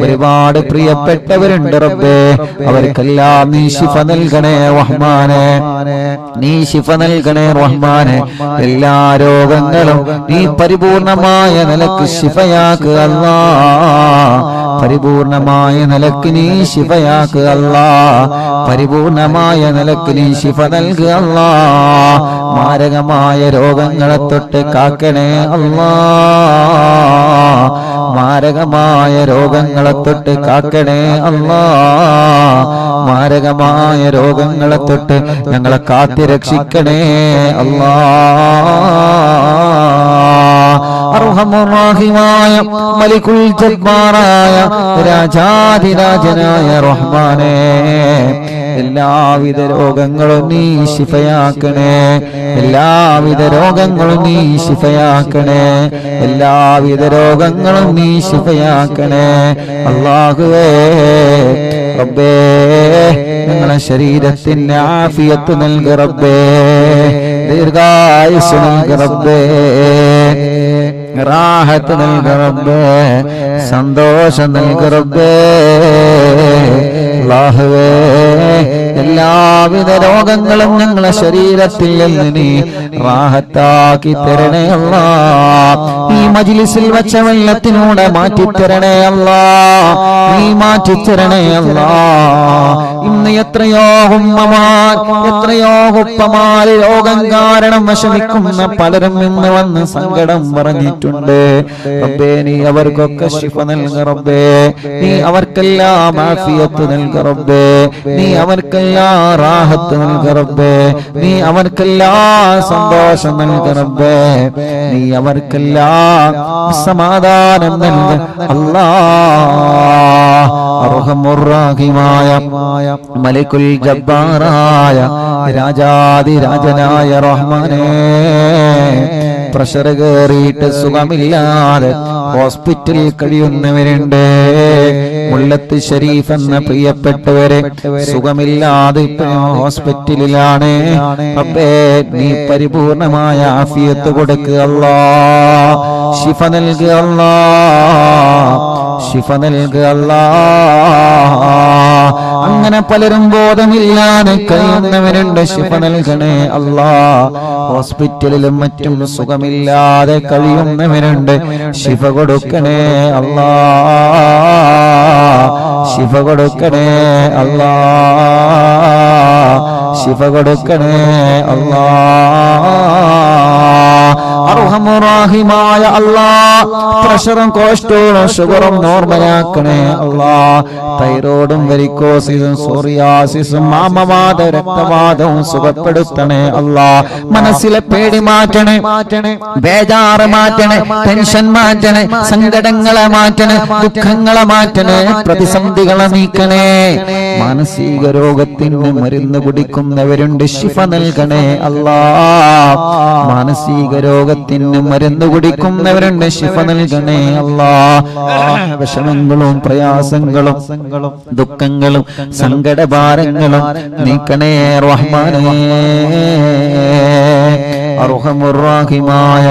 ഒരുപാട് പ്രിയപ്പെട്ടവരുണ്ട് റബ്ബേ. അവർക്കെല്ലാം നീ ശിഫ നൽകണേ റഹ്മാനെ. നീ ശിഫ നൽകണേ റഹ്മാനെ. എല്ലാ രോഗങ്ങളും നീ പരിപൂർണമായ നിലക്ക് ശിഫയാക്കുക അല്ലാ. പരിപൂർണമായ നിലക്ക് നീ ശിഫയാക്കുക അല്ലാ. പരിപൂർണമായ നിലക്ക് നീ ശിഫ നൽകുക അല്ലാ. മാരകമായ രോഗങ്ങളെ തൊട്ട് കാക്കണേ അല്ലാ. മാരകമായ രോഗങ്ങളെ തൊട്ട് കാക്കണേ അല്ലാ. മാരകമായ രോഗങ്ങളെ തൊട്ട് ഞങ്ങളെ കാത്തി രക്ഷിക്കണേ അല്ലാ. അർഹമുർ-റഹീമായ മലികുൽ ജബ്ബാറായ രാജാധിരാജനായ റഹ്മാനേ, എല്ലാവിധ രോഗങ്ങളും നീ ശിഫയാക്കണേ. എല്ലാവിധ രോഗങ്ങളും നീ ശിഫയാക്കണേ. എല്ലാവിധ രോഗങ്ങളും നീ ശിഫയാക്കണേ അല്ലാഹുവേ. റബ്ബേ, ഞങ്ങളെ ശരീരത്തിന് ആഫിയത്ത് നൽക് റബ്ബേ. ദീർഘായുസ്സ് നൽക് റബ്ബേ. റാഹത്ത് നൽക് റബ്ബേ. സന്തോഷം നൽക് റബ്ബേ. അല്ലാഹുവേ, എല്ലാവിധ രോഗങ്ങളും ഞങ്ങളെ ശരീരത്തിൽ നിന്ന് നീ റാഹത്താക്കി തരണേ അല്ലാ. ഈ മജ്ലിസിൽ വെച്ച വെള്ളത്തിലൂടെ മാറ്റിത്തരണേ അല്ലാ. നീ മാറ്റിത്തരണേ അല്ലാ. ഇന്ന് എത്രയോ ഉമ്മമാർ, എത്രയോ ഉപ്പമാർ രോഗം കാരണം വിഷമിക്കുന്ന പലരും ഇന്ന് വന്ന് സങ്കടം പറഞ്ഞിട്ടുണ്ട് റബ്ബേ. നീ അവർക്കൊക്കെ ശിഫ നൽക റബ്ബേ. നീ അവർക്കെല്ലാം ആഫിയത്ത് നൽക റബ്ബേ. നീ അവർക്കെല്ലാം റാഹത്ത് നൽക റബ്ബേ. നീ അവർക്കെല്ലാം സന്തോഷം നൽക റബ്ബേ. നീ അവർക്കെല്ലാം സമാധാനം നൽക അല്ലാ. അർഹമുർ-റഹീമായ മലികുൽ ജബ്ബാറായ രാജാധിരാജനായ റഹ്മാനേ, പ്രഷർ കയറിയിട്ട് സുഖമില്ലാതെ ഹോസ്പിറ്റലിൽ കഴിയുന്നവരുണ്ട്. മുല്ലത്ത് ഷരീഫ് എന്ന പ്രിയപ്പെട്ടവരെ സുഖമില്ലാതെ ഹോസ്പിറ്റലിലാണ്. റബ്ബേ, നീ പരിപൂർണമായ ആഫിയത്ത് കൊടുക്കുക അല്ലാ. ശിഫ നൽകുക അല്ലാ. ശിഫ നൽകുക അല്ലാ. അങ്ങനെ പലരും ബോധമില്ലാതെ കഴിയുന്നവരുണ്ട്. ശിഫ നൽകണേ അല്ലാ. ഹോസ്പിറ്റലിലും മറ്റും സുഖമില്ലാതെ കഴിയുന്നവരുണ്ട്. ശിഫ കൊടുക്കണേ അല്ലാ. ശിഫ കൊടുക്കണേ അല്ലാ. ശിഫ കൊടുക്കണേ അല്ലാ. അർഹമുറാഹിമായ അല്ലാഹ് പ്രഷറും കൊളസ്ട്രോളും ഷുഗറും നോർമലാക്കണേ അല്ലാഹ്. തൈറോയിഡും വെരിക്കോസിസും സോറിയാസിസും ആമവാദ രക്തവാദവും സുഖപ്പെടുത്തണേ അല്ലാഹ്. മനസ്സിലെ പേടി മാറ്റണേ, ബേജാറ് മാറ്റണേ, ടെൻഷൻ മാറ്റണേ, സങ്കടങ്ങളെ മാറ്റണേ, ദുഃഖങ്ങളെ മാറ്റണേ, പ്രതിസന്ധികളെ നീക്കണേ. മാനസിക രോഗത്തിന് മരുന്ന് കുടിക്കുന്നവരുണ്ട്, ശിഫ നൽകണേ അല്ലാഹ്. മാനസിക രോഗത്തിന് മരുന്ന് കുടിക്കുന്നവരുണ്ട്, ശിഫ നൽകണേ അല്ലാഹ്. വിഷമങ്ങളും പ്രയാസങ്ങളും ദുഃഖങ്ങളും സങ്കടഭാരങ്ങളും നീക്കണേ റഹ്മാനേ. അർഹമുർറാഹിമായ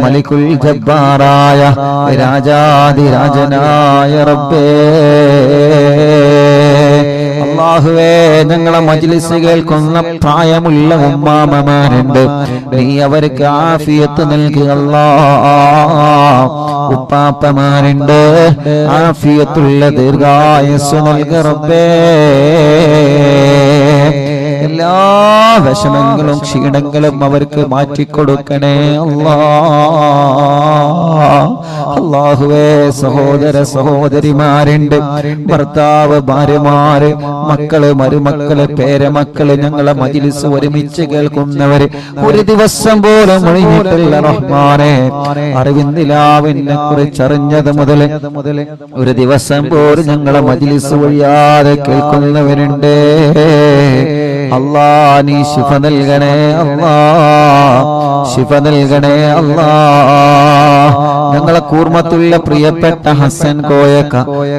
മലിക്കുൽ ജബ്ബാറായ രാജാധിരാജനായ റബ്ബേ, അല്ലാഹുവേ, ഞങ്ങളെ മജ്ലിസ് കേൾക്കുന്ന പ്രായമുള്ള ഉമ്മാമമാരുണ്ട്, നീ അവർക്ക് ആഫിയത്ത് നൽകുക അല്ലാഹ്. ഉപ്പാപ്പമാരുണ്ട്, ആഫിയത്തുള്ള ദീർഘായുസ്സ് നൽകുക റബ്ബേ. എല്ലാ വിഷമങ്ങളും ക്ഷീണങ്ങളും അവർക്ക് മാറ്റിക്കൊടുക്കണേ അല്ലാഹ്. അല്ലാഹുവേ, സഹോദര സഹോദരിമാരുണ്ട്, ഭർത്താവ്, ഭാര്യമാര്, മക്കള്, മരുമക്കള്, പേരമക്കള്, ഞങ്ങളെ മജ്ലിസ് ഒരുമിച്ച് കേൾക്കുന്നവര് ഒരു ദിവസം പോലും ഒഴിഞ്ഞിട്ടില്ല റഹ്മാനെ. അറിവിന്ദിലാവിനെ കുറിച്ച് അറിഞ്ഞത് മുതൽ ഒരു ദിവസം പോലും ഞങ്ങളെ മജ്ലിസ് ഒഴിയാതെ കേൾക്കുന്നവരുണ്ട്. അല്ലാ, നീ ശിഫ നൽകണേ അല്ലാ, ശിഫ നൽകണേ അല്ലാ. ഞങ്ങളെ കൂർമ്മത്തുള്ള പ്രിയപ്പെട്ട ഹസൻ കോയക്ക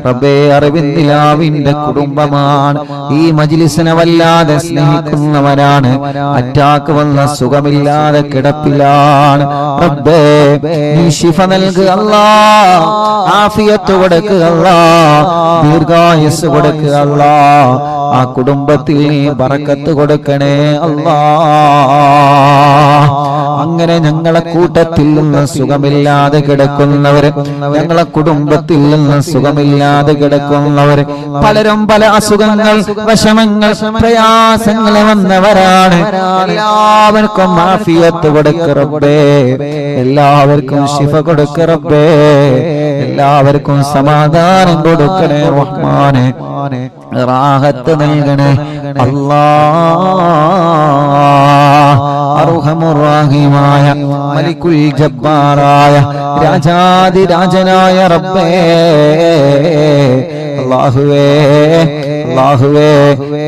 റബ്ബേ, അറിവിന്ദിലാവിന്റെ കുടുംബമാണ്. ഈ മജ്ലിസിനെ വല്ലാതെ സ്നേഹിക്കുന്നവരാണ്. അറ്റാക്ക് വന്ന സുഖമില്ലാതെ കിടപ്പിലാണ്. റബ്ബേ, നീ ശിഫ നൽകുക അല്ലാ, ആഫിയത്ത് കൊടുക്കുക അല്ലാ, ദീർഘായുസ് കൊടുക്കുക അല്ലാ. ആ കുടുംബത്തിൽ നീ ബറക്കത്ത് കൊടുക്കണേ അല്ലാ. അങ്ങനെ ഞങ്ങളെ കൂട്ടത്തിൽ നിന്ന് സുഖമില്ലാതെ കിടക്കുന്നവര്, ഞങ്ങളെ കുടുംബത്തിൽ നിന്ന് സുഖമില്ലാതെ കിടക്കുന്നവര്, പലരും പല അസുഖങ്ങൾ, വിഷമങ്ങൾ, പ്രയാസങ്ങൾ വന്നവരാണ്. എല്ലാവർക്കും ആഫിയത്ത് കൊടുക്ക റബ്ബേ, എല്ലാവർക്കും ശിഫ കൊടുക്ക റബ്ബേ, എല്ലാവർക്കും സമാധാനം കൊടുക്കണേ റഹ്മാനെ, റാഹത്ത് നൽകണേ അല്ലാഹ്. അർഹമുർറാഹിമായ മലിക്കുൽ ജബ്ബാറായ രാജാധിരാജനായ റബ്ബേ, അല്ലാഹുവേ, അല്ലാഹുവേ,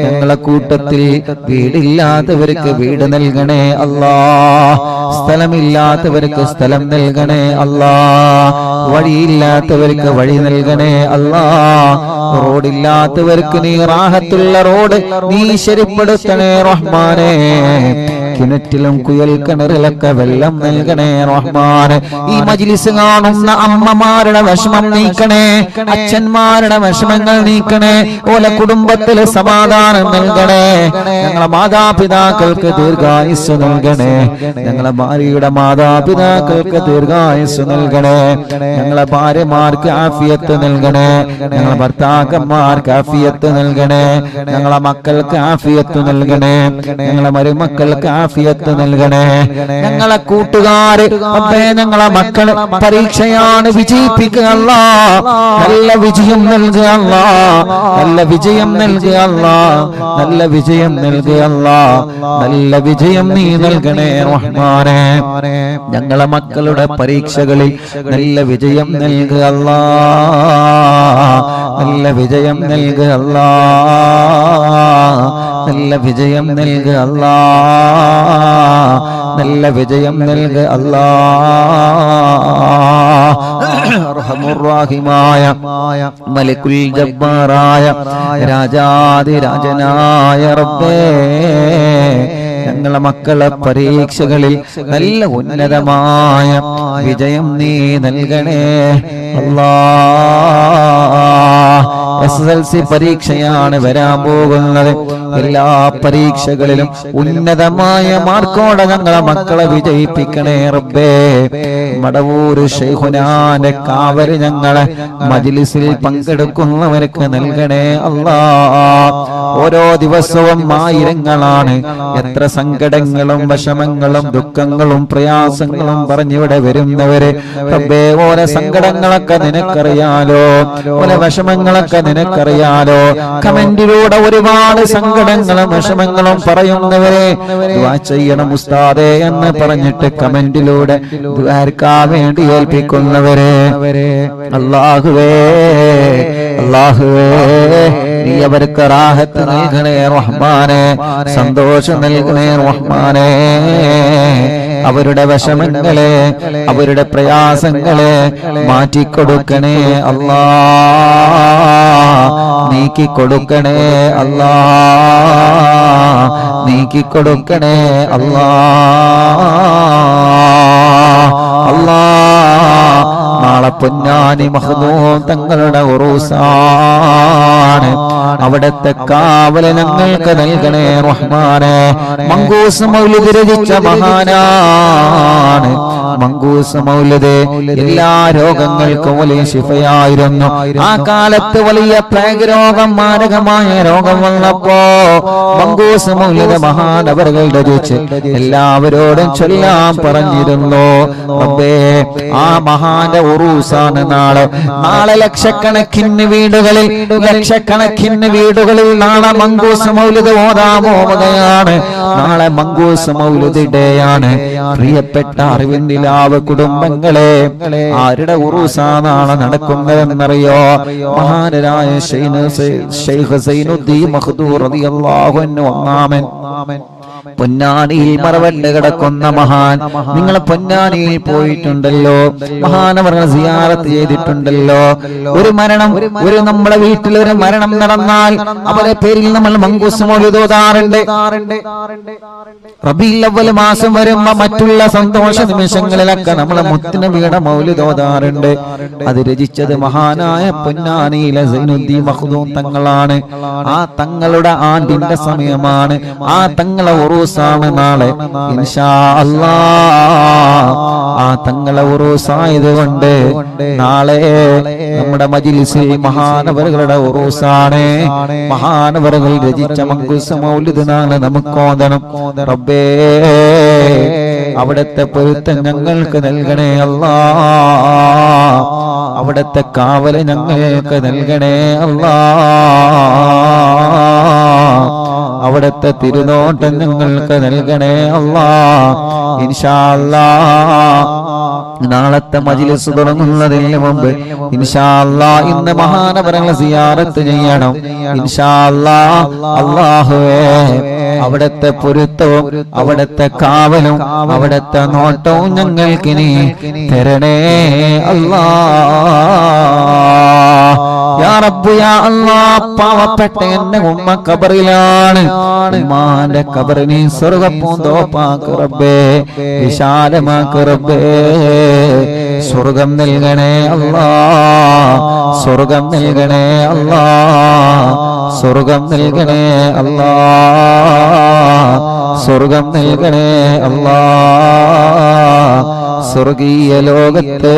ഞങ്ങളെ കൂട്ടത്തിൽ വീടില്ലാത്തവർക്ക് വീട് നൽകണേ അല്ലാഹ്. സ്ഥലമില്ലാത്തവർക്ക് സ്ഥലം നൽകണേ അല്ലാഹ്. വഴിയില്ലാത്തവർക്ക് വഴി നൽകണേ അല്ലാഹ്. റോഡില്ലാത്തവർക്ക് നീ റാഹത്തുള്ള റോഡ് നീ ശരിപ്പെടുത്തണേ റഹ്മാനേ. കിണറ്റിലും കുയൽ കിണറിലൊക്കെ വെള്ളം നൽകണേ റഹ്മാനെ. ഈ മജ്ലിസ് കാണുന്ന അമ്മമാരുടെ വിഷമം നീക്കണേ, അച്ഛന്മാരുടെ വിഷമങ്ങൾ നീക്കണേ, ഓല കുടുംബത്തിലെ സമാധാനം നൽകണേ. ഞങ്ങളെ മാതാപിതാക്കൾക്ക് ദീർഘായുസ് നൽകണേ, ഞങ്ങളെ ഭാര്യയുടെ മാതാപിതാക്കൾക്ക് ദീർഘായുസ് നൽകണേ, ഞങ്ങളെ ഭാര്യമാർക്ക് ആഫിയത്ത് നൽകണേ, ഞങ്ങളെ ഭർത്താക്കന്മാർക്ക് ആഫിയത്ത് നൽകണേ, ഞങ്ങളെ മക്കൾക്ക് ആഫിയത്ത് നൽകണേ, ഞങ്ങളെ മരുമക്കൾക്ക് ആഫിയത്ത് നൽകണേ. ഞങ്ങളെ കൂട്ടുകാര്, ഞങ്ങളെ മക്കള് പരീക്ഷയാണ്, വിജയിപ്പിക്കുക അല്ലാഹ്. നല്ല വിജയം നൽകുക അല്ലാഹ്, നല്ല വിജയം നൽകുക അല്ലാഹ്, നല്ല വിജയം നൽകുക അല്ലാഹ്, നല്ല വിജയം നീ നൽകണേ റഹ്മാനേ. ഞങ്ങളെ മക്കളുടെ പരീക്ഷകളിൽ നല്ല വിജയം നൽകുക അല്ലാഹ്, നല്ല വിജയം നൽകുക അല്ലാഹ്, നല്ല വിജയം നൽകുക അല്ലാഹ്, നല്ല വിജയം നൽകുക അല്ലാഹ്. അർഹമുർറാഹിമായ മലിക്കുൽ ജബ്ബാറായ രാജാധിരാജനായ റബ്ബേ, ഞങ്ങളെ മക്കളെ പരീക്ഷകളിൽ നല്ല ഉന്നതമായ വിജയം നീ നൽകണേ അല്ലാഹ്. SSLC പരീക്ഷയാണ് വരാൻ പോകുന്നത്. എല്ലാ പരീക്ഷകളിലും ഉന്നതമായ മാർക്കോടെ ഞങ്ങളെ മക്കളെ വിജയിപ്പിക്കണേ റബ്ബേ. മടവൂർ ശൈഖുനാന്റെ കാവല് ഞങ്ങളെ മജ്ലിസിൽ പങ്കെടുക്കുന്നവർക്ക് നൽകണേ അല്ലാ. ഓരോ ദിവസവും ആയിരങ്ങളാണ് എത്ര സങ്കടങ്ങളും വിഷമങ്ങളും ദുഃഖങ്ങളും പ്രയാസങ്ങളും പറഞ്ഞിവിടെ വരുന്നവര്. റബ്ബേ, ഓരോ സങ്കടങ്ങളൊക്കെ നിനക്കറിയാലോ, ഓരോ വിഷമങ്ങളൊക്കെ നിനക്കറിയാലോ. കമന്റിലൂടെ ഒരുപാട് സങ്കടങ്ങളും വിഷമങ്ങളും പറയുന്നവരെ ദുആ ചെയ്യണം ഉസ്താദേ എന്ന് പറഞ്ഞിട്ട് കമന്റിലൂടെ ദുആർക്കാൻ വേണ്ടി ഏൽപ്പിക്കുന്നവരെ അല്ലാഹുവേ, അല്ലാഹുവേ, നീ അവർക്ക് റാഹത്ത് നൽകണേ റഹ്മാനേ, സന്തോഷം നൽകണേ റഹ്മാനേ. അവരുടെ വിഷമങ്ങളെ അവരുടെ പ്രയാസങ്ങളെ മാറ്റിക്കൊടുക്കണേ അല്ലാ, നീക്കിക്കൊടുക്കണേ അല്ലാ, നീക്കിക്കൊടുക്കണേ അല്ലാ. അല്ലാ, നാളെ പൊന്നാനി മഖ്ദൂം തങ്ങളുടെ ഉറൂസാണ്. അവിടത്തെ കാവല് ഞങ്ങൾക്ക് നൽകണേ റഹ്മാനേ. മങ്കൂസ് മൗലിദ് രചിച്ച മഹാനാണ്. മങ്കൂസ് മൗലിദ് എല്ലാ രോഗങ്ങൾക്കും വലിയ ശിഫയായിരുന്നു. ആ കാലത്ത് വലിയ പ്ലേഗ് രോഗം, മാരകമായ രോഗം വന്നപ്പോ മങ്കൂസ് മൗലിദ് മഹാനവറുകൾ രചിച്ച് എല്ലാവരോടും ചൊല്ലാൻ പറഞ്ഞിരുന്നു. റബ്ബേ, ആ മഹാന്റെ ഉറൂസാണ് നാളെ. നാളെ ലക്ഷക്കണക്കിന് വീടുകളിൽ നാളെ മങ്കൂസ് മൗലിദ് ഓതാൻ പോവുകയാണ്. നാളെ മങ്കൂസ് മൗലിദ് ഡേയാണ്. പ്രിയപ്പെട്ട അറിവിന്ദിലാവ് കുടുംബങ്ങളെ, ആരുടെ ഉറൂസാ നാളെ നടക്കുന്നതെന്നറിയോ? മഹാനരായ ശൈഖ് സൈനുദ്ദീൻ മഖ്ദൂം റളിയല്ലാഹു അൻഹു ഒന്നാമൻ. പൊന്നാനിയിൽ മറവണ്ട് കിടക്കുന്ന മഹാൻ. നിങ്ങൾ പൊന്നാനിയിൽ പോയിട്ടുണ്ടല്ലോ, മഹാനവറുകൾ സിയാറത്ത് ചെയ്തിട്ടുണ്ടല്ലോ. ഒരു മരണം, നമ്മുടെ വീട്ടിൽ ഒരു മരണം നടന്നാൽ അവരെ പേരിൽ നമ്മൾ മങ്കൂസ് മൗലിദ് ഓതാറുണ്ട്. റബീഉൽ അവ്വൽ മാസം വരുമ്പോ മറ്റുള്ള സന്തോഷ നിമിഷങ്ങളിലൊക്കെ നമ്മൾ മുത്തുനബിയുടെ മൗലിദ് ഓതാറുണ്ട്. അത് രചിച്ചത് മഹാനായ പൊന്നാനിയിലെ സൈനുദ്ദീൻ മഖ്ദൂം തങ്ങളാണ്. ആ തങ്ങളുടെ ആണ്ടിന്റെ സമയമാണ്. ആ തങ്ങളെ ഉറൂസാണ് നാളെ ഇൻഷാ അല്ലാഹ്. ആ തങ്ങളെ ഉറൂസായതുകൊണ്ട് നാളെ നമ്മുടെ മജ്ലിസിൽ മഹാനവറുകളുടെ ഉറൂസാണ്. മഹാനവറുകൾ രചിച്ച മങ്കൂസ് മൗലിദ് നാളെ നമുക്ക് ഓതണം. റബ്ബേ, അവിടത്തെ പൊരുത്തം ഞങ്ങൾക്ക് നൽകണേ അല്ലാഹ്. അവിടത്തെ കാവല് ഞങ്ങൾക്ക് നൽകണേ അല്ലാഹ്. അവിടത്തെ തിരുനോട്ടം ഞങ്ങൾക്ക് നൽകണേ അല്ലാഹ്. ഇൻഷാ അല്ലാഹ് നാളത്തെ മജ്ലിസ് തുടങ്ങുന്നതിന് മുമ്പ് ഇൻഷാ അല്ലാഹ് ഇന്ന് മഹാനവറുകളെ സിയാറത്ത് ചെയ്യണം. ഇൻഷാ അല്ലാഹ്. അല്ലാഹുവേ, അവിടത്തെ പൊരുത്തവും അവിടത്തെ കാവലും അവിടത്തെ നോട്ടവും ഞങ്ങൾക്ക് നീ തരണേ അല്ലാഹ്. യാ റബ്ബ് യാ അല്ലാഹ്, പാവപ്പെട്ട എന്റെ ഉമ്മ ഖബറിലാണ്. ഉമ്മാന്റെ ഖബർ നീ സ്വർഗ്ഗപ്പൂന്തോപ്പാക്ക് റബ്ബേ, വിശാലമാക്ക് റബ്ബേ. സ്വർഗം നൽകണേ അല്ലാഹ്, സ്വർഗം നൽകണേ അല്ലാഹ്, സ്വർഗം നൽകണേ അല്ലാഹ്, സ്വർഗം നൽകണേ അല്ലാഹ്. സ്വർഗീയ ലോകത്ത്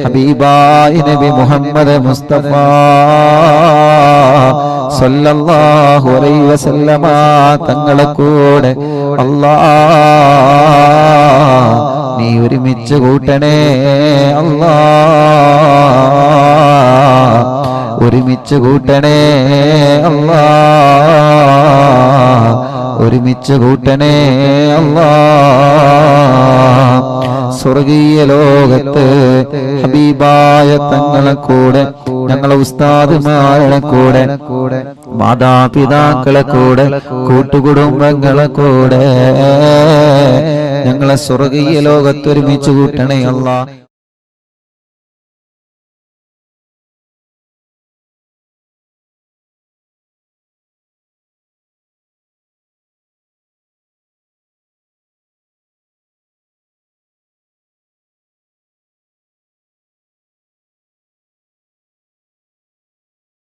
ഹബീബായ നബി മുഹമ്മദ് മുസ്തഫ സല്ലല്ലാഹു അലൈഹി വസല്ലമ തങ്ങളെ കൂടെ അല്ലാഹ് നീ ഒരുമിച്ച് കൂട്ടണേ അല്ലാഹ്, ഒരുമിച്ച് കൂട്ടണേ അല്ലാഹ്, ഒരുമിച്ച് കൂട്ടണേ അല്ലാഹ്. സ്വർഗീയ ലോകത്ത് ഹബീബായ തങ്ങളെ കൂടെ, ഞങ്ങളെ ഉസ്താദുമാരുടെ കൂടെ, മാതാപിതാക്കളെ കൂടെ, കൂട്ടുകുടുംബങ്ങളെ കൂടെ ഞങ്ങളെ സ്വർഗീയ ലോകത്ത് ഒരുമിച്ച് കൂട്ടണേ അല്ലാഹ്.